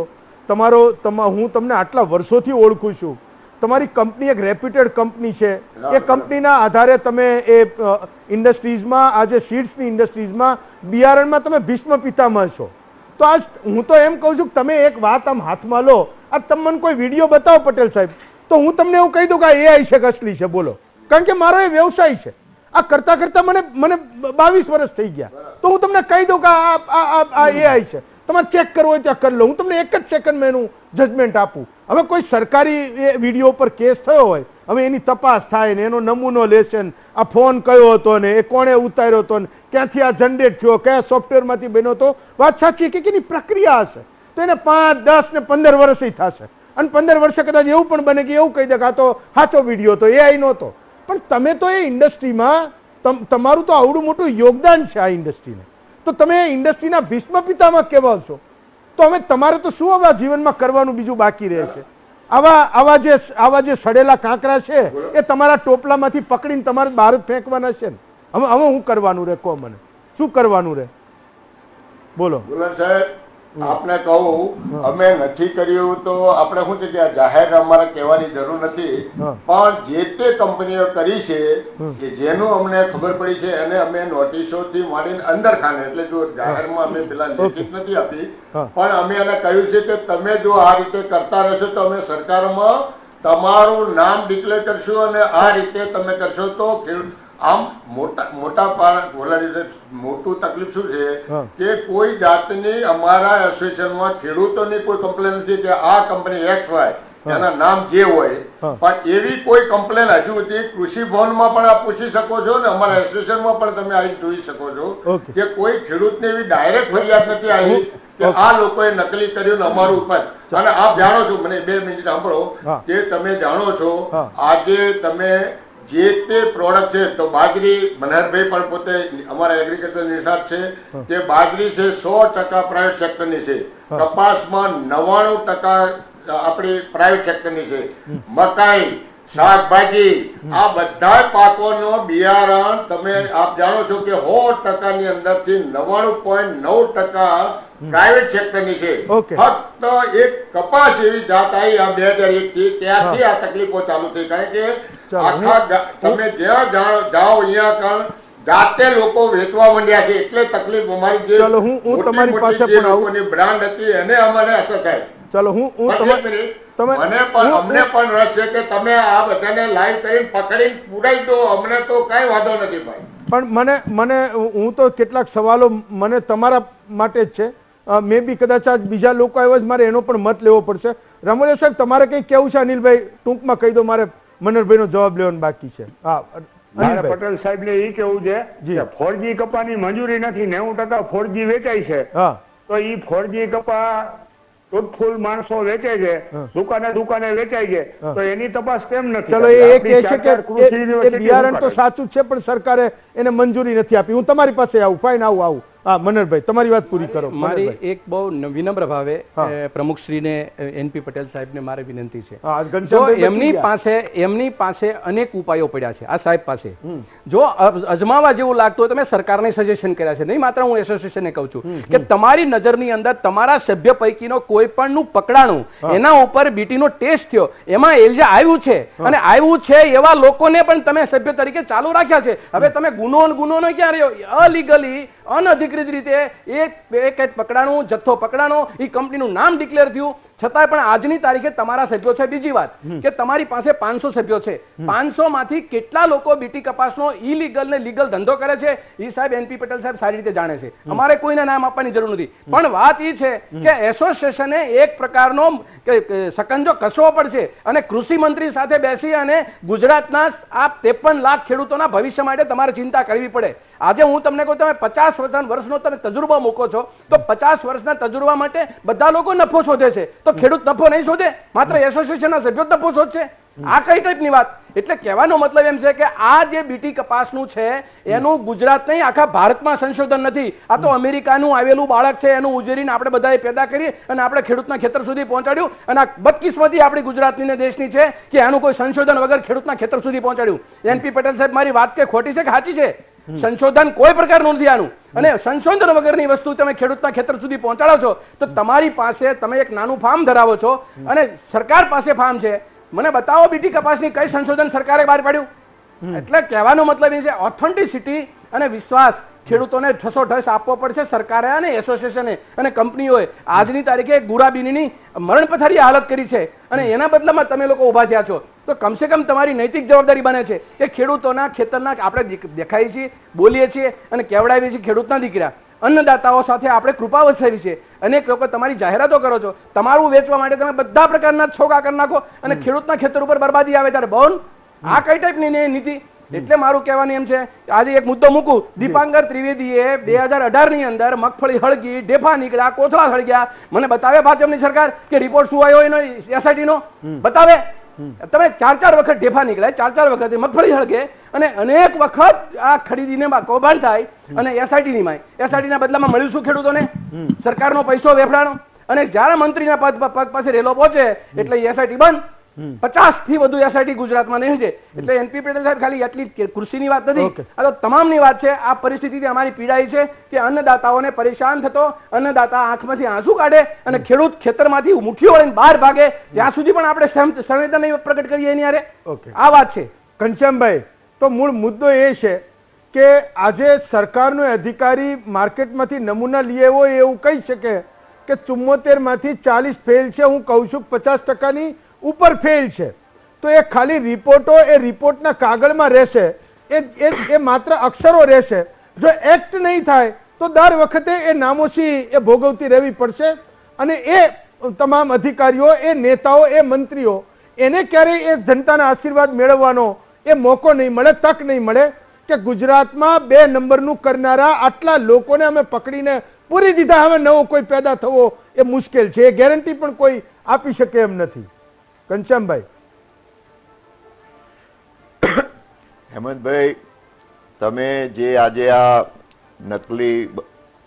હું તમને આટલા વર્ષોથી ઓળખું છું. તમારી કંપની એક રેપ્યુટેડ કંપની છે. એ કંપનીના આધારે તમે એ ઇન્ડસ્ટ્રીઝમાં આજે સીડ્સની ઇન્ડસ્ટ્રીઝમાં બિયારણમાં તમે ભીષ્મ પિતામહ છો. તો આજ હું તો એમ કહું છું કે તમે એક વાત આમ હાથમાં લો. આ તમે મને કોઈ વિડીયો બતાવો પટેલ સાહેબ તો હું તમને એવું કહી દઉં કે આ એઆઈ છે કે અસલી છે. બોલો. કારણ કે મારો એ વ્યવસાય છે. આ કરતા કરતા મને 22 વર્ષ થઈ ગયા. તો હું તમને કહી દઉં કે આ એઆઈ છે. તમારે ચેક કરવો હોય ત્યાં કરી લો. હું તમને 1 જ સેકન્ડમાં એનું જજમેન્ટ આપું. હવે કોઈ સરકારી વિડીયો પર કેસ થયો હોય, હવે એની તપાસ થાય ને એનો નમૂનો લેશે ને આ ફોન કયો હતો ને એ કોણે ઉતાર્યો હતો ને ક્યાંથી આ જનરેટ થયો, કયા સોફ્ટવેરમાંથી બન્યો હતો, વાત સાચી કે એની પ્રક્રિયા હશે તો એને 5, 10 ને 15 વર્ષથી થશે. અને 15 વર્ષે કદાચ એવું પણ બને કે એવું કહી દે કે આ તો સાચો વિડીયો હતો, એઆઈ નહોતો. પણ તમે તો એ ઇન્ડસ્ટ્રીમાં તમારું તો આવડું મોટું યોગદાન છે આ ઇન્ડસ્ટ્રીને. તો તમે ઇન્ડસ્ટ્રીના ભીષ્મ પિતામાં કેવા છો? તો હવે તમારે તો શું હવે જીવનમાં કરવાનું બીજું બાકી રહે છે? આવા જે સડેલા કાંકરા છે એ તમારા ટોપલામાંથી પકડીને તમારે બહાર જ ફેંકવાના છે ને. હવે હું કરવાનું રે? કહો મને શું કરવાનું રે? બોલો. સાહેબ આપને કહું અમે નથી કર્યું તો આપણે શું છે કે જાહેર અમારે કહેવાની જરૂર નથી. પણ જે તે કંપનીઓ કરી છે કે જેનું અમને ખબર પડી છે એને અમે નોટિસોથી માંડીને અંદર ખાને એટલે જો જાહેરમાં અમે પેલા લેખિત નથી આપી પણ અમે એને કહ્યું છે કે તમે જો આ રીતે કરતા રહેશો તો અમે સરકારમાં તમારું નામ ડિક્લેર કરશું અને આ રીતે તમે કરશો તો આમ મોટું તકલીફ શું છે કે કોઈ જાતની અમારા એસોસિએશનમાં ખેડૂતોની કોઈ કમ્પ્લેન નથી કે આ કંપની એક્સ વાય એના નામ જે હોય પણ એવી કોઈ કમ્પ્લેન હજુ સુધી કૃષિ ભવનમાં પણ આપ પૂછી શકો છો ને અમારા એસોસિએશનમાં પણ તમે આવી જોઈ શકો છો કે કોઈ ખેડૂતને એવી ડાયરેક્ટ ફરિયાદ નથી આવી કે આ લોકોએ નકલી કર્યું ને અમારું ઉપર. અને આપ જાણો છો, મને 2 મિનિટ સાંભળો કે તમે જાણો છો આજે તમે જે તે પ્રોડક્ટ છે તો બાજરી મનહરભાઈ પણ પોતે અમારા એગ્રીકલ્ચર નિષ્ણાત છે કે બાજરી છે 100% પ્રાઇવેટ સેક્ટરની છે. કપાસમાં 99% આપણી પ્રાઇવેટ સેક્ટરની છે. મકાઈ, શાકભાજી આ બધા પાકોનો બિયારણ તમે આપ જાણો છો કે 100% ની અંદરથી 99.9% પ્રાઇવેટ સેક્ટરની છે. ફક્ત એક કપાસ એવી જાત આવી આ 2001 થી ત્યારથી આ તકલીફો ચાલુ થઈ. કારણ કે આખા તમે જ્યાં જાઓ અહીંયા જાતે લોકો વેચવા માંડ્યા છે એટલે તકલીફ અમારી જે તમારી પાસે લોકોની બ્રાન્ડ હતી એને અમારે અસર થાય. ચલો હું અમને પણ રસ છે કે તમે આ બધાને લાઈન કરીને પકડીને પુરાઈ દો. અમને તો કઈ વાંધો નથી ભાઈ. પણ મને હું તો કેટલાક સવાલો મને તમારા માટે જ છે. મે બી કદાચ આજ બીજા લોકો આવ્યા છે, મારે એનો પણ મત લેવો પડશે. રામોલિયા સાહેબ તમારે કઈ કેવું છે? અનિલભાઈ ટૂંકમાં કહી દો, મારે મનહરભાઈ નો જવાબ લેવાનો બાકી છે. પટેલ સાહેબ ને એ કેવું છે કે 4G કપાની મંજૂરી નથી, 90% 4G વેચાય છે. તો એ 4G કપા ફૂલ માણસો વેચે છે, દુકાને વેચાય છે તો એની તપાસ કેમ નથી? ચલો એ છે કે બિયારણ તો સાચું છે પણ સરકારે એને મંજૂરી નથી આપી. હું તમારી પાસે આવું. ફાઇન, આવું. હા મનહરભાઈ તમારી વાત પૂરી કરો. મારી એક બહુ વિનમ્ર ભાવે પ્રમુખશ્રીને એનપી પટેલ સાહેબને મારે વિનંતી છે. એમની પાસે અનેક ઉપાયો પડ્યા છે આ સાહેબ પાસે. જો અજમાવા જેવું લાગતું હોય તમે સરકારને સજેશન કર્યા છે, નહીં માત્ર હું એસોસિએશનને કહું છું કે તમારી નજરની અંદર તમારા સભ્ય પૈકીનો કોઈ પણ નું પકડાણું એના ઉપર બીટીનો ટેસ્ટ થયો, એમાં એલજા આવ્યું છે અને આવ્યું છે એવા લોકોને પણ તમે સભ્ય તરીકે ચાલુ રાખ્યા છે. હવે તમે ગુનો ક્યાં રહ્યો? અલીગલી અનધિકૃત રીતે એક પકડાણું, જથ્થો પકડાણો, એ કંપનીનું નામ ડિક્લેર થયું, છતાંય પણ આજની તારીખે તમારા સભ્યો છે. બીજી વાત કે તમારી પાસે 500 સભ્યો છે, 500 માંથી કેટલા લોકો બીટી કપાસનો ઇલીગલ ને લીગલ ધંધો કરે છે એ સાહેબ એનપી પટેલ સાહેબ સારી રીતે જાણે છે. અમારે કોઈને નામ આપવાની જરૂર નથી, પણ વાત એ છે કે એસોસિએશને એક પ્રકારનો સકંજો કસવો પડશે અને કૃષિ મંત્રી સાથે બેસી અને ગુજરાતના આ 53 લાખ ખેડૂતોના ભવિષ્ય માટે તમારે ચિંતા કરવી પડે. આજે હું તમને કહું, તમે 50 વર્ષનો તમે તજુર્બો મૂકો છો તો 50 વર્ષના તજુર્બા માટે બધા લોકો નફો શોધે છે, તો ખેડૂત નફો નહીં શોધે? માત્ર એસોસિએશનના સભ્યો નફો શોધશે? આ કઈ ટાઈપની વાત? એટલે કહેવાનો મતલબ એમ છે કે આ જે બીટી કપાસનું છે એનું ગુજરાત નહીં આખા ભારતમાં સંશોધન નથી. આ તો અમેરિકાનું આવેલું બાળક છે, એનું ઉજેરીને આપણે બધાએ પેદા કરી અને આપણે ખેડૂતના ખેતર સુધી પહોંચાડ્યું, અને આ બદકિસ્મતી આપણી ગુજરાતની ને દેશની છે કે એનું કોઈ સંશોધન વગર ખેડૂતના ખેતર સુધી પહોંચાડ્યું. એનપી પટેલ સાહેબ, મારી વાત કે ખોટી છે કે સાચી છે? સંશોધન કોઈ પ્રકારનું નથી આનું, અને સંશોધન વગરની વસ્તુ તમે ખેડૂતના ખેતર સુધી પહોંચાડો છો તો તમારી પાસે તમે એક નાનું ફાર્મ ધરાવો છો અને સરકાર પાસે ફાર્મ છે. મને બતાવો બીટી કપાસની કઈ સંશોધન સરકારે બહાર પાડ્યું? એટલે કહેવાનો મતલબ એ છે ઓથેન્ટિસિટી અને વિશ્વાસ ખેડૂતોને ઠસોઠસ આપવો પડશે સરકારે અને એસોસિએશને અને કંપનીઓએ. આજની તારીખે ગુરાબીની મરણ પથારી હાલત કરી છે અને એના બદલામાં તમે લોકો ઉભા થયા છો, તો કમસે કમ તમારી નૈતિક જવાબદારી બને છે કે ખેડૂતોના ખેતરના આપણે દેખાઈએ છીએ, બોલીએ છીએ અને કહેવડાવીએ છીએ ખેડૂતના દીકરા. અન્નદાતાઓ સાથે આપણે કૃપા વસાવી છે. અનેક લોકો તમારી જાહેરાતો કરો છો, તમારું વેચવા માટે તમે બધા પ્રકારના છોગા કરી નાખો અને ખેડૂતના ખેતર ઉપર બરબાદી આવે ત્યારે બહુ આ કઈ ટાઈપની નીતિ? એટલે મારું કહેવાનું એમ છે, આજે એક મુદ્દો મૂકું. દીપાંકર ત્રિવેદીએ 2018 ની અંદર મગફળી હળગી, ઢેફા નીકળ્યા, કોથળા હળગ્યા. મને બતાવે ભાજપની સરકાર કે રિપોર્ટ શું આવ્યો એનો એસઆઈટી નો? બતાવે. તમે 4 વખત ઢેફા નીકળ્યા, 4 વખત મગફળી હળગે અને અનેક વખત આ ખરીદીને કૌભાંડ થાય અને એસઆઈટી ની માય. એસઆઈટી ના બદલામાં મળ્યું શું ખેડૂતોને? સરકારનો પૈસો વેફડાણો. અને જયારે મંત્રીના પગ પાસે રેલો પહોંચે એટલે એસઆઈટી બંધ. 50 થી વધુ એસઆઈટી ગુજરાતમાં નહીં છે. એટલે એનપી પટેલ સાહેબ ખાલી એટલી કૃષિની વાત નથી, આ તો તમામની વાત છે. આ પરિસ્થિતિથી અમારી પીડાઈ છે કે અન્નદાતાઓને પરેશાન થતો, અન્નદાતા આંખમાંથી આંસુ કાઢે અને ખેડૂત ખેતરમાંથી મુઠ્ઠીઓ વળીને બહાર ભાગે ત્યાં સુધી પણ આપણે સંવેદના પ્રગટ કરીએ એની હારે. આ વાત છે. ઘનશ્યામભાઈ, તો મૂળ મુદ્દો એ છે કે આજે સરકારનો અધિકારી માર્કેટમાંથી નમૂના લઈ આવ્યો એવું કહી શકે કે 74 માંથી 40 ફેલ છે. હું કહું છું 50% ઉપર ફેલ છે. તો એ ખાલી રિપોર્ટો, એ રિપોર્ટના કાગળમાં રહેશે, એ માત્ર અક્ષરો રહેશે. જો એક્ટ નહીં થાય તો દર વખતે એ નામોશી એ ભોગવતી રહેવી પડશે અને એ તમામ અધિકારીઓ, એ નેતાઓ, એ મંત્રીઓ એને ક્યારેય એ જનતાના આશીર્વાદ મેળવવાનો એ મોકો નહીં મળે, તક નહીં મળે કે ગુજરાતમાં 2 નંબરનું કરનારા આટલા લોકોને અમે પકડીને પૂરી દીધા, હવે નવો કોઈ પેદા થવો એ મુશ્કેલ છે. એ ગેરંટી પણ કોઈ આપી શકે એમ નથી. ઘનશ્યામભાઈ. હેમંતભાઈ, તમે જે આજે આ નકલી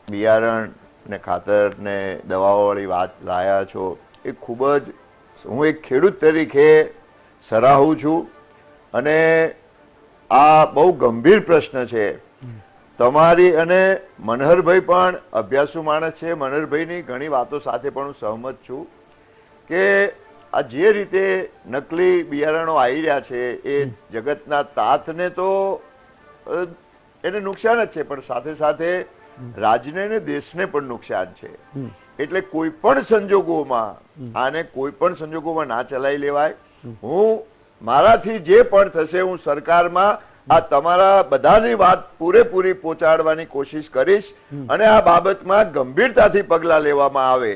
બિયારણ ને ખાતર ને દવાઓ વાળી વાત લાયા છો એ ખૂબ જ હું એક ખેડૂત તરીકે સરાહું છું અને આ બહુ ગંભીર પ્રશ્ન છે. તમારી અને મનહરભાઈ પણ અભ્યાસુ માણસ છે. મનહરભાઈની ઘણી વાતો સાથે પણ હું સહમત છું કે આ જે રીતે નકલી બિયારણો આવી રહ્યા છે એ જગતના તાતને તો એને નુકસાન જ છે, પણ સાથે સાથે રાજ્યને અને દેશને પણ નુકસાન છે. એટલે કોઈ પણ સંજોગોમાં આને કોઈ પણ સંજોગોમાં ના ચલાવી લેવાય. હું મારાથી જે પણ થશે હું સરકારમાં આ તમારા બધાની વાત પૂરેપૂરી પહોંચાડવાની કોશિશ કરીશ અને આ બાબતમાં ગંભીરતાથી પગલાં લેવામાં આવે.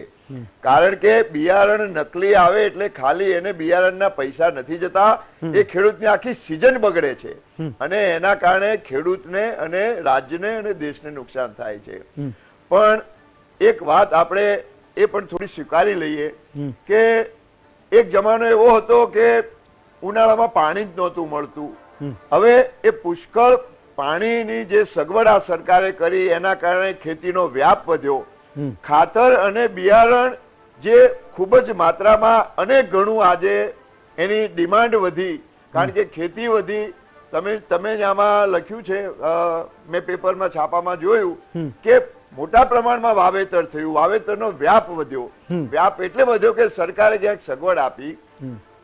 કારણ કે બિયારણ નકલી આવે એટલે ખાલી એને બિયારણના પૈસા નથી જતા, એ ખેડૂતની આખી સિઝન બગડે છે અને એના કારણે ખેડૂતને અને રાજ્યને અને દેશને નુકસાન થાય છે. પણ એક વાત આપણે એ પણ થોડી સ્વીકારી લઈએ કે એક જમાનો એવો હતો કે ઉનાળામાં પાણી જ નહોતું મળતું. હવે એ પુષ્કળ પાણીની જે સગવડ આ સરકારે કરી એના કારણે ખેતીનો વ્યાપ વધ્યો. ખાતર અને બિયારણ જે ખૂબ જ માત્રામાં અનેક ગણું આજે એની ડિમાન્ડ વધી, કારણ કે ખેતી વધી. તમે આમાં લખ્યું છે, મેં પેપરમાં છાપામાં જોયું કે મોટા પ્રમાણમાં વાવેતર થયું, વાવેતરનો વ્યાપ વધ્યો. વ્યાપ એટલે વધ્યો કે સરકારે જ્યાં સગવડ આપી.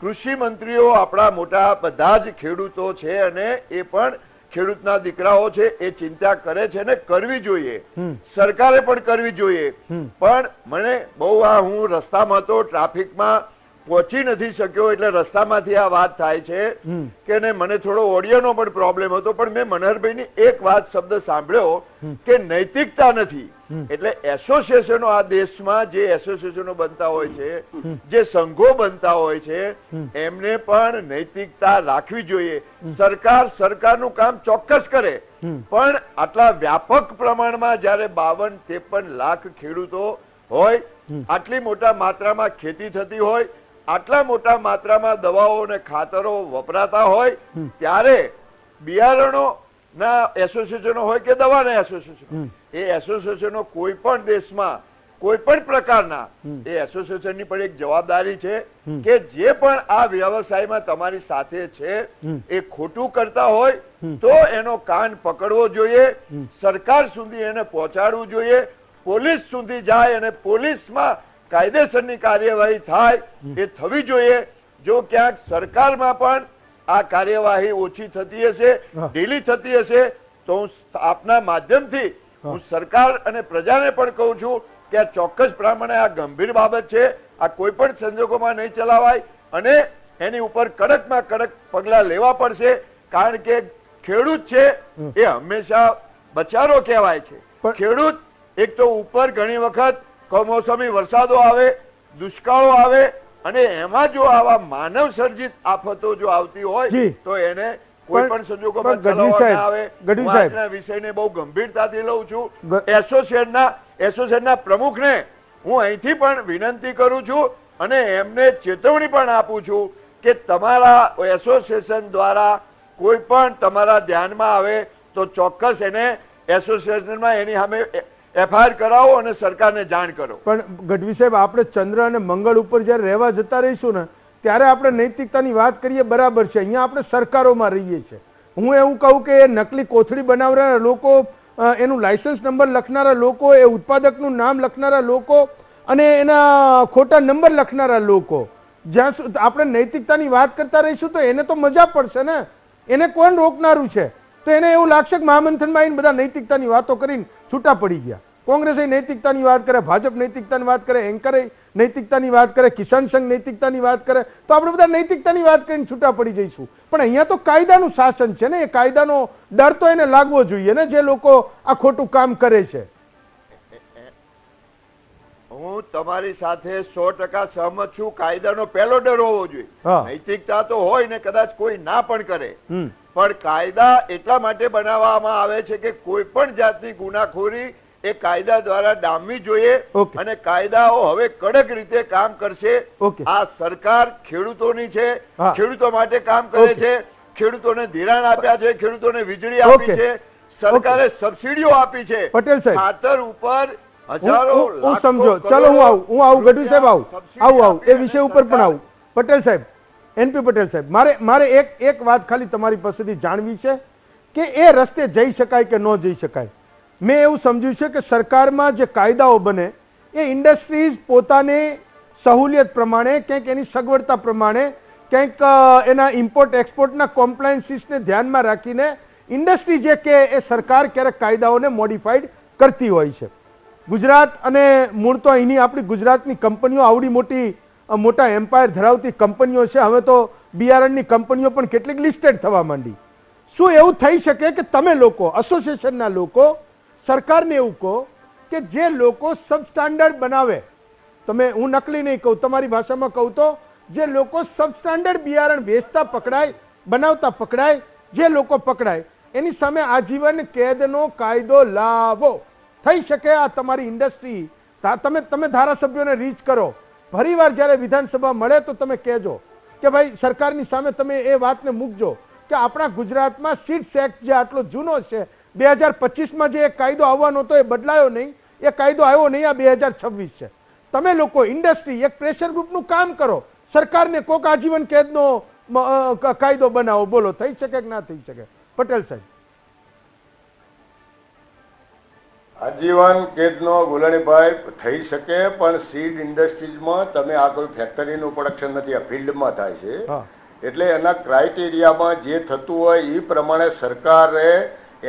કૃષિ મંત્રીઓ આપણા મોટા બધા જ ખેડૂતો છે અને એ પણ ખેડૂતના દીકરાઓ છે એ ચિંતા કરે છે ને કરવી જોઈએ, સરકારે પણ કરવી જોઈએ. પણ મને બહુ હું રસ્તામાં તો ટ્રાફિકમાં પહોંચી નથી શક્યો એટલે રસ્તામાંથી આ વાત થાય છે કે ને મને થોડો ઓડિયોનો પણ પ્રોબ્લેમ હતો, પણ મેં મનહરભાઈની એક વાત શબ્દ સાંભળ્યો કે નૈતિકતા નથી. એટલે એસોસિએશનો આ દેશમાં જે એસોસિએશનો બનતા હોય છે, જે સંઘો બનતા હોય છે, એમને પણ નૈતિકતા રાખવી જોઈએ. સરકારનું કામ ચોક્કસ કરે, પણ આટલા વ્યાપક પ્રમાણમાં જયારે 52-53 લાખ ખેડૂતો હોય, આટલી મોટા માત્રામાં ખેતી થતી હોય, આટલા મોટા માત્રામાં દવાઓ અને ખાતરો વપરાતા હોય, ત્યારે બિયારણો ના એસોસિએશનો હોય કે દવાના એસોસિએશનો, એ એસોસિએશનો કોઈ પણ દેશમાં કોઈ પણ પ્રકારના એ એસોસિએશનની પણ એક જવાબદારી છે કે જે પણ આ વ્યવસાયમાં તમારી સાથે છે એ ખોટું કરતા હોય તો એનો કાન પકડવો જોઈએ, સરકાર સુધી એને પહોંચાડવું જોઈએ, પોલીસ સુધી જાય અને પોલીસમાં કાયદેસરની કાર્યવાહી થાય એ થવી જોઈએ. જો ક્યાંક સરકારમાં પણ આ કાર્યવાહી ઓછી થતી હશે, ઢીલી થતી હશે, તો હું આપના માધ્યમથી હું સરકાર અને પ્રજાને પણ કહું છું કે આ ચોક્કસ પ્રમાણે આ ગંભીર બાબત છે, આ કોઈ પણ સંજોગોમાં નહીં ચલાવાય અને એની ઉપર કડકમાં કડક પગલા લેવા પડશે. કારણ કે ખેડૂત છે એ હંમેશા બચારો કહેવાય છે. ખેડૂત એક તો ઉપર ઘણી વખત કમોસમી વરસાદો આવે, દુષ્કાળો આવે, અને એમાં જો આવા માનવ સર્જિત આફતો જો આવતી હોય તો એને કોઈ પણ સંજોગોમાં ચલાવવામાં આવે. હું આજના વિષયને બહુ ગંભીરતાથી લઉં છું. એસોસિએશનના પ્રમુખને હું અહીંથી પણ વિનંતી કરું છું અને એમને ચેતવણી પણ આપું છું કે તમારા એસોસિએશન દ્વારા કોઈ પણ તમારા ધ્યાનમાં આવે તો ચોક્કસ એને એસોસિએશનમાં એની સામે FIR કરાવો અને સરકારને જાણ કરો. પણ ગઢવી સાહેબ, આપણે ચંદ્ર અને મંગળ ઉપર જયારે રહેવા જતા રહીશું ને ત્યારે આપણે નૈતિકતાની વાત કરીએ બરાબર છે, અહીંયા આપણે સરકારોમાં રહીએ છીએ. હું એવું કહું કે એ નકલી કોથળી બનાવનારા લોકો, એનું લાયસન્સ નંબર લખનારા લોકો, એ ઉત્પાદકનું નામ લખનારા લોકો અને એના ખોટા નંબર લખનારા લોકો, જ્યાં સુધી આપણે નૈતિકતાની વાત કરતા રહીશું તો એને તો મજા પડશે ને, એને કોણ રોકનારું છે? તો એને એવું લાગશે કે મહામંથનમાં આવીને બધા નૈતિકતાની વાતો કરીને છૂટા પડી ગયા. કોંગ્રેસ નૈતિકતાની વાત કરે, ભાજપ નૈતિકતાની વાત કરે, એન્કરે નૈતિકતાની વાત કરે, કિસાન સંઘ નૈતિકતાની વાત કરે, તો આપણે બધા નૈતિકતાની વાત કરીને છૂટા પડી જઈશું. પણ અહીંયા તો કાયદાનું શાસન છે ને, એ કાયદાનો ડર તો એને લાગવો જોઈએ ને, જે લોકો આ ખોટું કામ કરે છે. હું તમારી સાથે 100% સહમત છું. કાયદાનો પહેલો ડર હોવો જોઈએ. નૈતિકતા તો હોય ને કદાચ કોઈ ના પણ કરે, પણ કાયદા એટલા માટે બનાવવામાં આવે છે કે કોઈ પણ જાતની ગુનાખોરી એ કાયદા દ્વારા ડામવી જોઈએ અને કાયદાઓ હવે કડક રીતે કામ કરશે. આ સરકાર ખેડૂતોની છે, ખેડૂતો માટે કામ કરે છે, ખેડૂતોને ધિરાણ આપ્યા છે, ખેડૂતોને વીજળી આપી છે, સરકારે સબસિડીઓ આપી છે, પટેલ સાહેબ ખાતર ઉપર હજારો હું સમજો. ચલો હું આવું ગઢવી સાહેબ, આવું એ વિષય ઉપર પણ આવું. પટેલ સાહેબ, NP પટેલ સાહેબ, મારે એક વાત ખાલી તમારી પાસેથી જાણવી છે કે એ રસ્તે જઈ શકાય કે ન જઈ શકાય. મેં એવું સમજ્યું છે કે સરકારમાં જે કાયદાઓ બને એ ઇન્ડસ્ટ્રીઝ પોતાની સહુલિયત પ્રમાણે, ક્યાંક એની સગવડતા પ્રમાણે, ક્યાંક એના ઇમ્પોર્ટ એક્સપોર્ટના કોમ્પ્લાયન્સીસને ધ્યાનમાં રાખીને ઇન્ડસ્ટ્રી જે કે એ સરકાર ક્યારેક કાયદાઓને મોડિફાઈડ કરતી હોય છે. ગુજરાત અને મૂળ તો અહીંની આપણી ગુજરાતની કંપનીઓ આવડી મોટા એમ્પાયર ધરાવતી કંપનીઓ છે. હવે તો બિયારણની કંપનીઓ પણ કેટલીક લિસ્ટેડ થવા માંડી. શું એવું થઈ શકે કે તમે લોકો, એસોસિએશનના લોકો, સરકારને એવું કહો કે જે લોકો સબસ્ટાન્ડર્ડ બનાવે, તમે, હું નકલી નહીં કહું, તમારી ભાષામાં કહું તો જે લોકો સબસ્ટાન્ડર્ડ બિયારણ વેચતા પકડાય, બનાવતા પકડાય, જે લોકો પકડાય એની સામે આજીવન કેદનો કાયદો લાવો. થઈ શકે આ તમારી ઇન્ડસ્ટ્રી. તમે ધારાસભ્યોને રીચ કરો, ફરીવાર જ્યારે વિધાનસભા મળે તો તમે કહેજો કે ભાઈ સરકારની સામે તમે એ વાતને મૂકજો કે આપણા ગુજરાતમાં સીડ્સ એક્ટ જે આટલો જૂનો છે, 2025માં જે એક કાયદો આવવાનો હતો એ બદલાયો નહીં, એ કાયદો આવ્યો નહીં, આ 2026 છે. તમે લોકો ઇન્ડસ્ટ્રી એક પ્રેશર ગ્રુપનું કામ કરો, સરકારને કોક આજીવન કેદનો કાયદો બનાવો. બોલો, થઈ શકે કે ના થઈ શકે? પટેલ સાહેબ. આજીવન કેદનો ગુલાણીભાઈ થઈ શકે, પણ સીડ ઇન્ડસ્ટ્રીઝમાં તમે આ કોઈ ફેક્ટરીનું પ્રોડક્શન નથી, આ ફિલ્ડમાં થાય છે. એટલે એના ક્રાઇટેરિયામાં જે થતું હોય એ પ્રમાણે સરકારે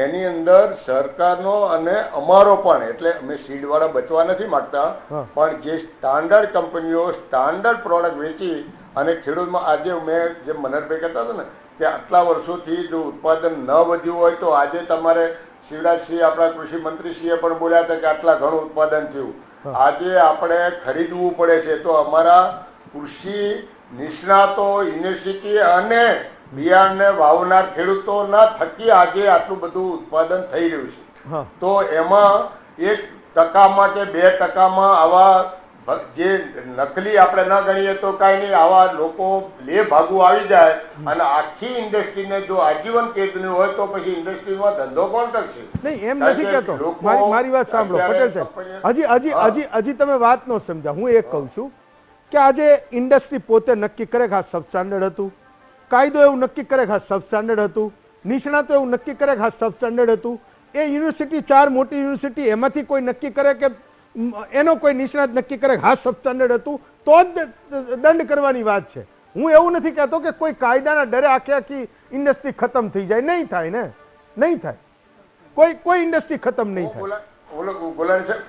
એની અંદર સરકારનો અને અમારો પણ, એટલે અમે સીડવાળા બચવા નથી માંગતા, પણ જે સ્ટાન્ડર્ડ કંપનીઓ સ્ટાન્ડર્ડ પ્રોડક્ટ વેચી અને ખેડૂતમાં આજે મેં જે મનહરભાઈ કહેતા હતા ને કે આટલા વર્ષોથી જો ઉત્પાદન ન વધ્યું હોય તો આજે તમારે શિવરાજસિંહ આપણા કૃષિ મંત્રીશ્રીએ પણ બોલ્યા હતા કે આટલા ઘણું ઉત્પાદન થયું. આજે આપણે ખરીદવું પડે છે. તો અમારા કૃષિ નિષ્ણાતો, યુનિવર્સિટી અને બિયારણને વાવનાર ખેડૂતોના થકી આજે આટલું બધું ઉત્પાદન થઈ રહ્યું છે. તો એમાં 1% કે 2% આવા જે નકલી આપણે ન ગણીએ તો કાંઈ નહીં, આવા લોકો લે ભાગુ આવી જાય અને આખી ઇન્ડસ્ટ્રીને જો આજીવન કેદની હોય તો પછી ઇન્ડસ્ટ્રીમાં ધંધો કોણ કરશે? નહીં, એમ નથી કહેતો. મારી વાત સાંભળો પટેલ સાહેબ, હજી તમે વાત ન સમજ્યા. હું એક કહું છું કે આજે ઇન્ડસ્ટ્રી પોતે નક્કી કરે કે આ સબસ્ટાન્ડર્ડ હતું, કાયદો એવું નક્કી કરે કે આ સબસ્ટાન્ડર્ડ હતું, નિષ્ણાતો એવું નક્કી કરે કે આ સબસ્ટાન્ડર્ડ હતું. એ યુનિવર્સિટી 4 મોટી યુનિવર્સિટી એમાંથી કોઈ નક્કી કરે કે એનો કોઈ નિષ્ણાત નક્કી કરે કે હા સબસ્ટાન્ડર્ડ હતું તો જ દંડ કરવાની વાત છે. હું એવું નથી કહેતો કે કોઈ કાયદાના ડરે આખી ઇન્ડસ્ટ્રી ખતમ થઈ જાય. નહીં થાય ને, નહીં થાય. કોઈ ઇન્ડસ્ટ્રી ખતમ નહીં થાય. ગોલાણી સાહેબ,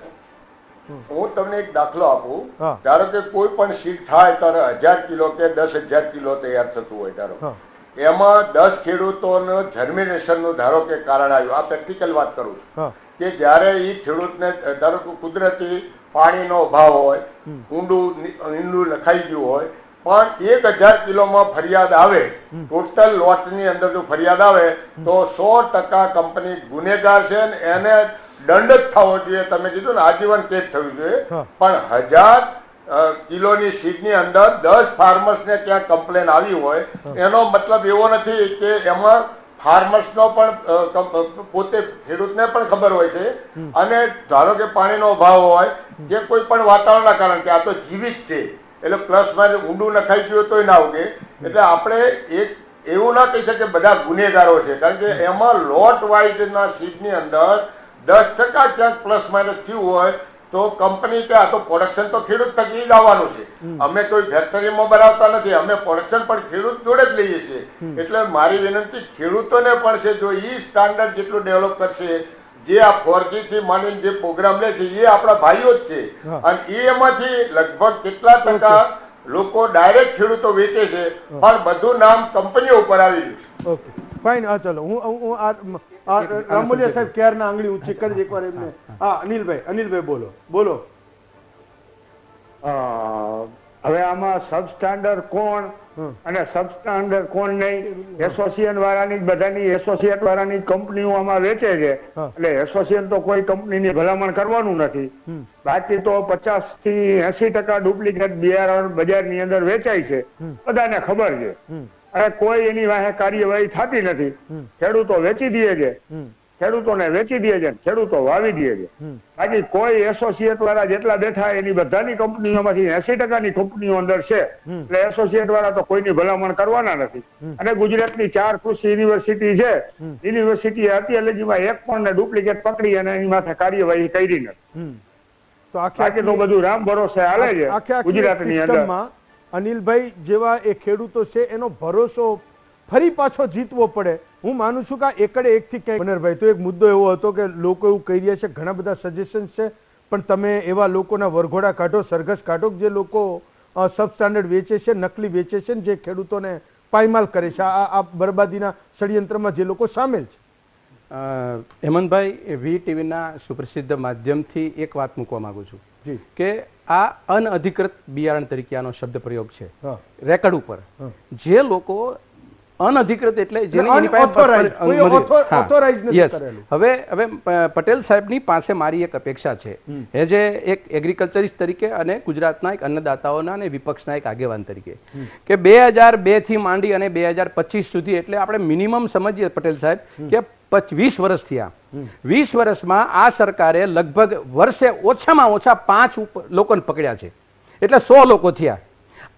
હું તમને એક દાખલો આપું. ધારો કે કોઈ પણ સીડ થાય ત્યારે 1000 કિલો કે 10,000 કિલો તૈયાર થતું હોય, ધારો એમાં 10 ખેડૂતોનું જર્મિનેશનનું ધારો કે કારણ આવ્યું. આ પ્રેક્ટિકલ વાત કરું છું કે જયારે એ ખેડૂતને ધારો કે કુદરતી પાણીનો અભાવ હોય, ઊંડું લખાઈ ગયું હોય, પણ 1000 કિલોમાં ફરિયાદ આવે, ટોટલ લોટની અંદર જો ફરિયાદ આવે તો 100% કંપની ગુનેગાર છે અને એને દંડ જ થવો જોઈએ. તમે કીધું ને આજીવન કેદ થવી જોઈએ, પણ 1000 કિલોની સીડની અંદર 10 ફાર્મર્સને ક્યાં કમ્પ્લેન આવી હોય એનો મતલબ એવો નથી કે એમાં ફાર્મર્સનો પણ પોતે ખેડૂતને પણ ખબર હોય છે. અને ધારો કે પાણીનો અભાવ હોય કે કોઈ પણ વાતાવરણના કારણે, કે આ તો જીવિત છે એટલે પ્લસમાં ઊંડું નખાઈ ગયું તોય ના ઉગે. એટલે આપણે એવું ના કહી શકીએ બધા ગુનેગારો છે, કારણ કે એમાં લોટ વાઇઝના સીડની અંદર 10% ક્યાંક પ્લસ માઇનસ થયું હોય તો કંપની કે આ તો પ્રોડક્શન તો ખેડૂત થકી જ આવવાનું છે. અમે કોઈ ફેક્ટરીમાં બનાવતા નથી, અમે પ્રોડક્શન પણ ખેડૂત જોડે જ લઈએ છીએ. એટલે મારી વિનંતી ખેડૂતોને પણ છે, જો ઈ સ્ટાન્ડર્ડ જેટલું ડેવલપ કરશે, જે આ 4G થી માંડીને જે પ્રોગ્રામ લે છે એ આપણા ભાઈઓ જ છે, અને એમાંથી લગભગ કેટલા ટકા લોકો ડાયરેક્ટ ખેડૂતો વેચે છે, પણ બધું નામ કંપનીઓ ઉપર આવી રહ્યું છે. Okay, fine. હા, ચલો હું રામોલિયા સાહેબ ક્યારના આંગળી ઊંચી કરી એકવાર એમને. હા, અનિલભાઈ બોલો. હવે આમાં સબસ્ટાન્ડર્ડ કોણ અને સબસ્ટાન્ડર્ડ કોણ નહીં, એસોસિએશન વાળાની બધાની એસોસિએટ વાળાની કંપનીઓ આમાં વેચે છે. એટલે એસોસિએશન તો કોઈ કંપનીની ભલામણ કરવાનું નથી. બાકી તો 50 થી 80% ડુપ્લિકેટ બિયારણ બજારની અંદર વેચાય છે, બધાને ખબર છે. અને કોઈ એની વાહે કાર્યવાહી થતી નથી. ખેડૂતો વેચી દે છે, ખેડૂતોને વેચી દે છે, ખેડૂતો વાવી દે છે. બાકી કોઈ એસોસિએટ વાળા જેટલા બેઠા એની બધાની કંપનીઓમાંથી 80% કંપનીઓ અંદર છે. એટલે એસોસિએટ વાળા તો કોઈની ભલામણ કરવાના નથી. અને ગુજરાતની 4 કૃષિ યુનિવર્સિટી છે, યુનિવર્સિટીએ અત્યાર લગીમાં એક પણ ડુપ્લિકેટ પકડી અને એની માથે કાર્યવાહી કરી નથી. બાકી તો બધું રામ ભરોસે હાલે છે ગુજરાતની અંદર. અનિલભાઈ જેવા એ ખેડૂતો છે એનો ભરોસો ફરી પાછો જીતવો પડે. હું માનું છું કે આ એકડે એકથી ક્યાંય. મનહરભાઈ, તો એક મુદ્દો એવો હતો કે લોકો એવું કહી રહ્યા છે, ઘણા બધા સજેશન છે, પણ તમે એવા લોકોના વરઘોડા કાઢો, સરઘસ કાઢો જે લોકો સબસ્ટાન્ડર્ડ વેચે છે, નકલી વેચે છે, જે ખેડૂતોને પાયમાલ કરે છે, આ બરબાદીના ષડયંત્રમાં જે લોકો સામેલ છે. હેમંતભાઈ, વી ટીવીના સુપ્રસિદ્ધ માધ્યમથી એક વાત મૂકવા માંગુ છું કે આ અનઅધિકૃત બિયારણ તરીકે આનો શબ્દ પ્રયોગ છે રેકર્ડ ઉપર. જે લોકો અનઅધિકૃત એટલે હવે પટેલ સાહેબની પાસે મારી એક અપેક્ષા છે, એઝ એક એગ્રીકલ્ચરિસ્ટ તરીકે અને ગુજરાતના એક અન્નદાતાઓના અને વિપક્ષના એક આગેવાન તરીકે, કે 2002 થી માંડી અને 2025 સુધી, એટલે આપણે મિનિમમ સમજીએ પટેલ સાહેબ કે 20 વર્ષ થયા. 20 વર્ષમાં આ સરકારે લગભગ વર્ષે ઓછામાં ઓછા 5 લોકોને પકડ્યા છે, એટલે 100 લોકો થયા.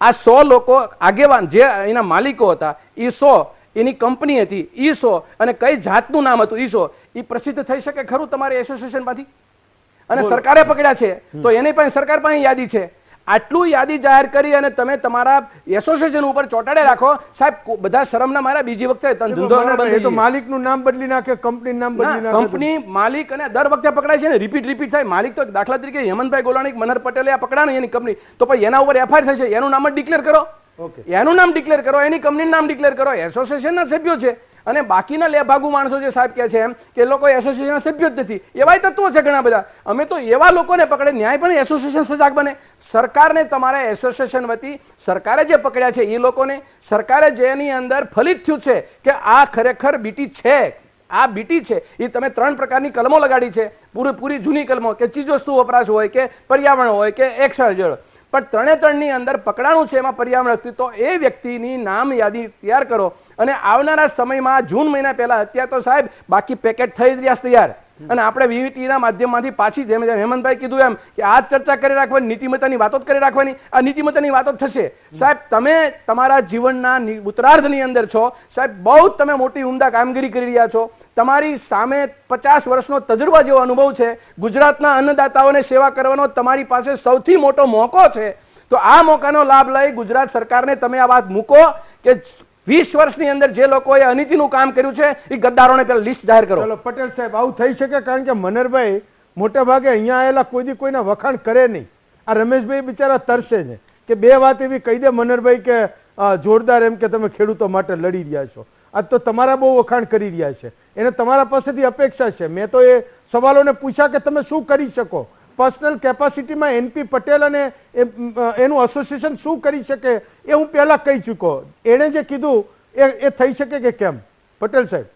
આ 100 લોકો આગેવાન જે એના માલિકો હતા એ 100, એની કંપની હતી એ 100, અને કઈ જાતનું નામ હતું એ 100, એ પ્રસિદ્ધ થઈ શકે ખરું તમારે એસોસિએશન માંથી? અને સરકારે પકડ્યા છે તો એની પાસે સરકાર પાસે યાદી છે. આટલું યાદી જાહેર કરી અને તમે તમારા એસોસિએશન ઉપર ચોંટાડે રાખો સાહેબ. બધા શરમના મારા બીજી વખતે એ તો માલિકનું નામ બદલી નાખે, કંપનીનું નામ બદલી નાખે. કંપની માલિક અને દર વખતે પકડાય છે ને, રિપીટ થાય. માલિક તો દાખલા તરીકે હેમંતભાઈ ગોલાણી, મનહર પટેલે આ પકડા ને એની કંપની, તો પછી એના ઉપર એફઆઈઆર થશે. એનું નામ જ ડિક્લેર કરો, એનું નામ ડિક્લેર કરો, એની કંપનીનું નામ ડિક્લેર કરો. એસોસિએશનના સભ્યો છે અને બાકીના લેભાગુ માણસો જે સાહેબ કહે છે એમ કે લોકો એસોસિએશનના સભ્યો જ નથી, એવાય તત્વો છે ઘણા બધા. અમે તો એવા લોકોને પકડે, ન્યાય પણ એસોસિએશન સજાગ બને. સરકારને તમારા એસોસિએશન વતી સરકારે જે પકડ્યા છે એ લોકોને, સરકારે જેની અંદર ફલિત થયું છે કે આ ખરેખર બીટી છે, આ બીટી છે, એ તમે 3 પ્રકારની કલમો લગાડી છે, પૂરી જૂની કલમો કે ચીજવસ્તુ વપરાશ હોય કે પર્યાવરણ હોય કે એક્સર્જળ, પણ 3 ની અંદર પકડાણું છે એમાં પર્યાવરણ હતી. તો એ વ્યક્તિની નામ યાદી તૈયાર કરો અને આવનારા સમયમાં જૂન મહિના પહેલા, અત્યારે તો સાહેબ બાકી પેકેટ થઈ જ રહ્યા તૈયાર, અને આપણે વીવીટીના માધ્યમમાંથી પાછી જેમ હેમંતભાઈ કીધું એમ કે આ ચર્ચા કરી રાખવાની, નીતિમત્તાની વાતો જ કરી રાખવાની. આ નીતિમત્તાની વાતો થશે સાહેબ. તમે તમારા જીવનના ઉત્તરાર્ધની અંદર છો સાહેબ, બહુ તમે મોટી ઉમદા કામગીરી કરી રહ્યા છો. તમારી સામે 50 વર્ષનો તજુર્બા જેવો અનુભવ છે. ગુજરાતના અન્નદાતાઓને સેવા કરવાનો તમારી પાસે સૌથી મોટો મોકો છે. તો આ મોકાનો લાભ લઈ ગુજરાત સરકારને તમે આ વાત મૂકો કે 20 વર્ષની અંદર જે લોકોએ અનીતિનું કામ કર્યું છે એ ગદ્દારોને પેલા લિસ્ટ જાહેર કરો. ચલો પટેલ સાહેબ, આવું થઈ શકે? કારણ કે મનહરભાઈ મોટા ભાગે અહીંયા આવેલા કોઈ કોઈના વખાણ કરે નહીં. આ રમેશભાઈ બિચારા તરસે છે કે 2 વાત એવી કહી દે મનહરભાઈ કે જોરદાર, એમ કે તમે ખેડૂતો માટે લડી રહ્યા છો. આજ તો તમારા બહુ વખાણ કરી રહ્યા છે, એને તમારા પાસેથી અપેક્ષા છે. મેં તો એ સવાલોને પૂછ્યા કે તમે શું કરી શકો પર્સનલ કેપેસિટીમાં. એનપી પટેલ અને એનું એસોસિએશન શું કરી શકે એ હું પહેલા કહી ચૂકો. એણે જે કીધું એ થઈ શકે કે કેમ? પટેલ સાહેબ,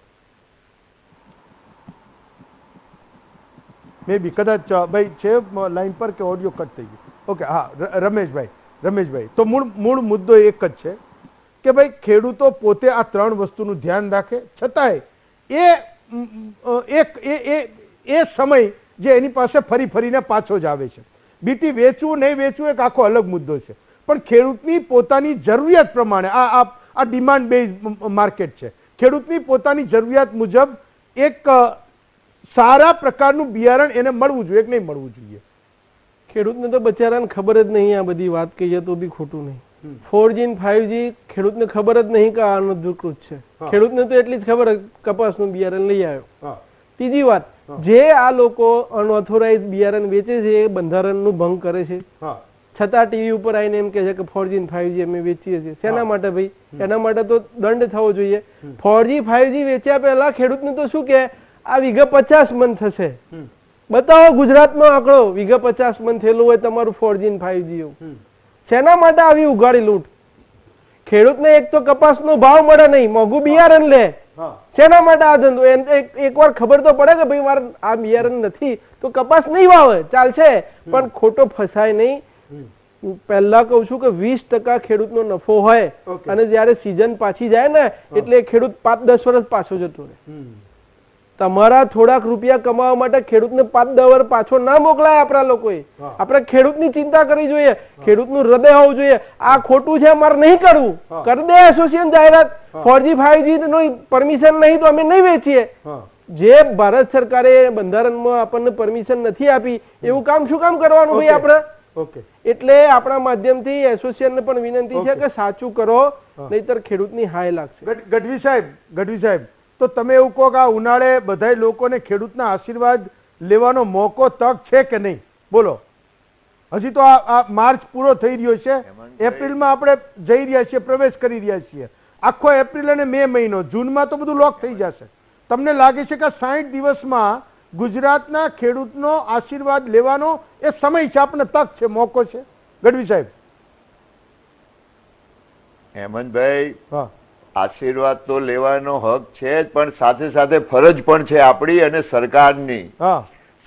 મે બી કદાચ ભાઈ છે લાઈન પર કે ઓડિયો કટ થઈ ગયું? ઓકે, હા રમેશભાઈ, તો મૂળ મુદ્દો એક જ છે કે ભાઈ ખેડૂતો પોતે આ 3 વસ્તુનું ધ્યાન રાખે, છતાંય એ સમય જે એની પાસે ફરીને પાછો જ આવે છે. બીટી વેચવું નહીં વેચવું એક આખો અલગ મુદ્દો છે, પણ ખેડૂતની પોતાની જરૂરિયાત પ્રમાણે આ ડિમાન્ડ બેઝ માર્કેટ છે. ખેડૂતની પોતાની જરૂરિયાત મુજબ એક સારા પ્રકારનું બિયારણ એને મળવું જોઈએ કે નહીં મળવું જોઈએ. ખેડૂતને તો બચારાને ખબર જ નહીં. આ બધી વાત કહીએ તો બી ખોટું નહીં. 4G અને 5G ખેડૂતને ખબર જ નહીં કે આ અનધિકૃત છે. ખેડૂતને તો એટલી જ ખબર કપાસનું બિયારણ લઈ આવ્યો. ત્રીજી વાત, જે આ લોકો અનઓથોરાઇઝ બિયારણ વેચે છે એ બંધારણનું ભંગ કરે છે, છતાં ટીવી ઉપર આવીને એમ કે છે કે 4G અને 5G અમે વેચીએ છીએ. શેના માટે ભાઈ? એના માટે તો દંડ થવો જોઈએ. 4G 5G વેચ્યા પહેલા ખેડૂતને તો શું કે આ વીઘે 50 મણ થશે. બતાવો ગુજરાતનો આંકડો, વીઘે 50 મણ થયેલું હોય તમારું 4G અને 5G. શેના માટે આવી ઉઘાડી લૂંટ? ખેડૂતને એક તો કપાસનો ભાવ મળે નહીં, મોંઘું બિયારણ લે. શેના માટે આ ધંધો? એકવાર ખબર તો પડે કે ભાઈ મારે આ બિયારણ નથી તો કપાસ નહીં વાવે, ચાલશે, પણ ખોટો ફસાય નહીં. પહેલા કઉ છું કે 20% ખેડૂતનો નફો હોય અને જયારે સીઝન પાછી જાય ને એટલે ખેડૂત 5-10 વર્ષ પાછો જતો રહે. તમારા થોડાક રૂપિયા કમાવા માટે ખેડૂતને 5-10 વર્ષ પાછો ના મોકલાય આપણા લોકોએ. આપણે ખેડૂતની ચિંતા કરવી જોઈએ, ખેડૂતનું હૃદય હોવું જોઈએ. આ ખોટું છે, મારે નહીં કરવું, કરી દે એસોસિએશન જાહેરાત. 4G 5G નો પરમિશન નહીં તો અમે નહીં વેચીએ. જે ભારત સરકારે બંધારણમાં આપણને પરમિશન નથી આપી એવું કામ શું કામ કરવાનું ભાઈ આપણે? એટલે આપણા માધ્યમથી એસોસિએશનને પણ વિનંતી છે કે સાચું કરો, નહીતર ખેડૂતની હાય લાગશે. ગઢવી સાહેબ, તો તમે એવું કહો કે આ ઉનાળે બધા લોકોને ખેડૂતના આશીર્વાદ લેવાનો મોકો, તક છે કે નહીં? બોલો. હજી તો આ માર્ચ પૂરો થઈ રહ્યો છે, એપ્રિલમાં આપણે જઈ રહ્યા છીએ, પ્રવેશ કરી રહ્યા છીએ. આખો એપ્રિલ અને મે મહિનો, જૂનમાં તો બધું લોક થઈ જશે. તમને લાગે છે કે 60 દિવસમાં ગુજરાતના ખેડૂતનો આશીર્વાદ લેવાનો એ સમય છે, આપણને તક છે, મોકો છે? ગઢવી સાહેબ. હેમંતભાઈ, આશીર્વાદ તો લેવાનો હક છે જ, પણ સાથે સાથે ફરજ પણ છે આપણી અને સરકારની.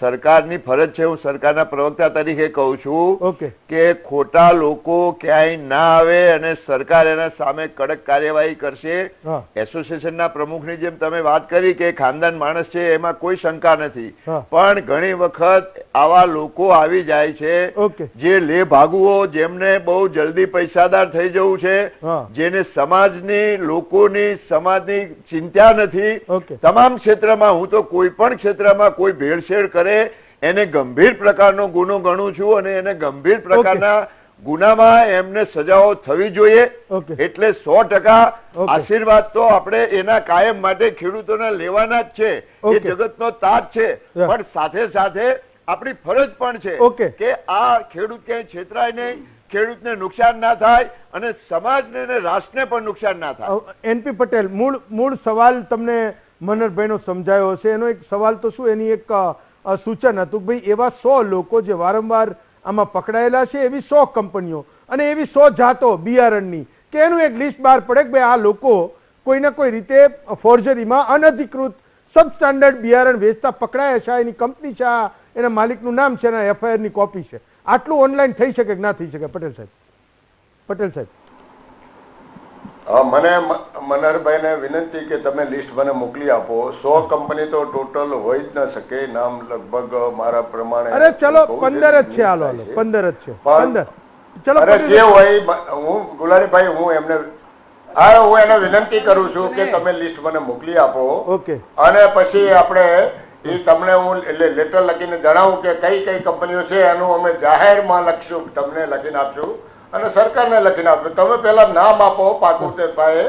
સરકારની ફરજ છે. હું સરકારના પ્રવક્તા તરીકે કહું છું કે ખોટા લોકો ક્યાંય ના આવે અને સરકાર એના સામે કડક કાર્યવાહી કરશે. એસોસિએશનના પ્રમુખની જેમ તમે વાત કરી કે ખાનદાન માણસ છે, એમાં કોઈ શંકા નથી, પણ ઘણી વખત આવા લોકો આવી જાય છે જે લે ભાગુઓ, જેમને બહુ જલ્દી પૈસાદાર થઈ જવું છે, જેને સમાજની લોકોની સમાજની ચિંતા નથી. તમામ ક્ષેત્રમાં, હું તો કોઈ પણ ક્ષેત્રમાં કોઈ ભેળસેળ કરે એને ગંભીર પ્રકારનો ગુનો ગણું છું અને એને ગંભીર પ્રકારના ગુનામાં એમને સજાઓ થવી જોઈએ. ઓકે. એટલે 100% ઓકે. આશીર્વાદ તો આપણે એના કાયમ માટે ખેડૂતોને લેવાના જ છે. એ ઓકે. જગતનો તાજ છે. Yeah. પણ સાથે સાથે આપણી ફરજ પણ છે ઓકે. કે આ ખેડૂત ક્યાંય છેતરાય નહીં, ખેડૂતને નુકસાન ના થાય અને સમાજને અને રાષ્ટ્રને પણ નુકસાન ના થાય. એનપી પટેલ, મૂળ સવાલ તમને મનહરભાઈનો સમજાયો હશે. એનો એક સવાલ તો શું, એની એક સૂચન હતું કે ભાઈ એવા 100 લોકો જે વારંવાર આમાં પકડાયેલા છે, એવી 100 કંપનીઓ અને એવી 100 જાતો બિયારણની, કે એનું એક લિસ્ટ બહાર પડે કે ભાઈ આ લોકો કોઈને કોઈ રીતે ફોર્જરીમાં અનધિકૃત સબસ્ટાન્ડર્ડ બિયારણ વેચતા પકડાયા છે, એની કંપની છે, એના માલિકનું નામ છે, એના FIR ની કોપી છે. આટલું ઓનલાઈન થઈ શકે કે ના થઈ શકે? પટેલ સાહેબ. મને મનહરભાઈને વિનંતી કે તમે લિસ્ટ મને મોકલી આપો. 100 કંપની તો ટોટલ હોય જ ન શકે. નામ લગભગ મારા પ્રમાણે અરે ચલો 15 જ છે. હાલો 15 જ છે. 15 ચલો. અરે જે હોય, હું ગુલારીભાઈ, હું એમને હું એને વિનંતી કરું છું કે તમે લિસ્ટ મને મોકલી આપો. ઓકે. અને પછી આપણે એ તમને હું લેટર લખીને જણાવું કે કઈ કઈ કંપનીઓ છે, એનું અમે જાહેરમાં લખશું, તમને લખીને આપશું અને સરકારને લખીને આપશું. તમે પેલા નામ આપો પાકું તે ભાઈ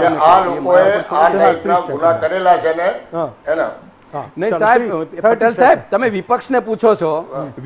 કે આ લોકોએ આ ટાઈપના ગુના કરેલા છે ને એના. નહીં સાહેબ, પટેલ સાહેબ, તમે વિપક્ષને પૂછો છો,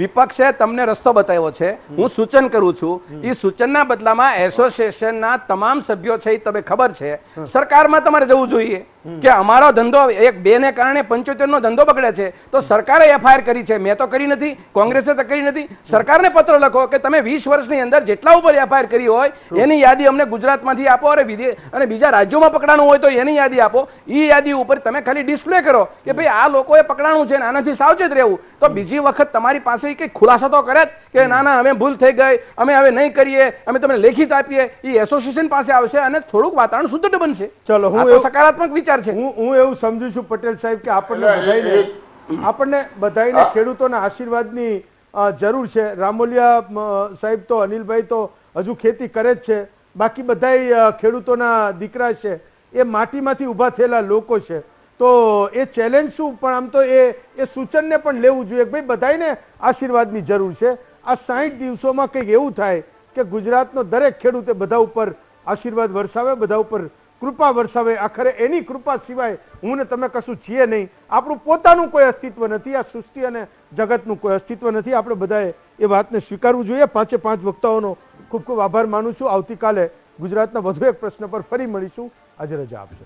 વિપક્ષે તમને રસ્તો બતાવ્યો છે. હું સૂચન કરું છું, એ સૂચનના બદલામાં એસોસિએશનના તમામ સભ્યો છે, એ તમે ખબર છે, સરકારમાં તમારે જવું જોઈએ કે અમારો ધંધો 1-2 ને કારણે 75 નો ધંધો બગડે છે, તો સરકારે FIR કરી છે. મેં તો કરી નથી, કોંગ્રેસે તો કરી નથી. સરકારને પત્ર લખો કે તમે 20 વર્ષની અંદર જેટલા ઉપર FIR કરી હોય એની યાદી અમને ગુજરાતમાંથી આપો, અને બીજા રાજ્યોમાં પકડાણું હોય તો એની યાદી આપો. એ યાદી ઉપર તમે ખાલી ડિસ્પ્લે કરો કે ભાઈ આ લોકોએ પકડાણું છે, આનાથી સાવચેત રહેવું. તો બીજી વખત તમારી પાસે કઈ ખુલાસો તો કરે કે ના ના અમે ભૂલ થઈ ગઈ, અમે હવે નહીં કરીએ, અમે તમને લેખિત આપીએ. એ એસોસિએશન પાસે આવશે અને થોડુંક વાતાવરણ સુદૃઢ બનશે. ચલો, હું સકારાત્મક વિચાર છે. હું એવું સમજુ છું પટેલ સાહેબ કે આપણને બધાઈને ખેડૂતોના આશીર્વાદની જરૂર છે. રામોલિયા સાહેબ તો, અનિલભાઈ તો હજુ ખેતી કરે જ છે, બાકી બધા ખેડૂતોના દીકરા છે, એ માટીમાંથી ઊભા થયેલા લોકો છે. તો એ ચેલેન્જ શું, પણ આમ તો એ સૂચનને પણ લેવું જોઈએ કે ભાઈ બધાને આશીર્વાદની જરૂર છે. આ 60 દિવસોમાં કંઈક એવું થાય કે ગુજરાતનો દરેક ખેડૂતે બધા ઉપર આશીર્વાદ વરસાવે, બધા ઉપર કૃપા વરસાવે. આખરે એની કૃપા સિવાય હું ને તમે કશું છીએ નહીં. આપણું પોતાનું કોઈ અસ્તિત્વ નથી, આ સૃષ્ટિ અને જગતનું કોઈ અસ્તિત્વ નથી. આપણે બધાએ એ વાતને સ્વીકારવું જોઈએ. 5 વક્તાઓનો ખૂબ ખૂબ આભાર માનું છું. આવતીકાલે ગુજરાતના વધુ એક પ્રશ્ન પર ફરી મળીશું. આજે રજા આપશો.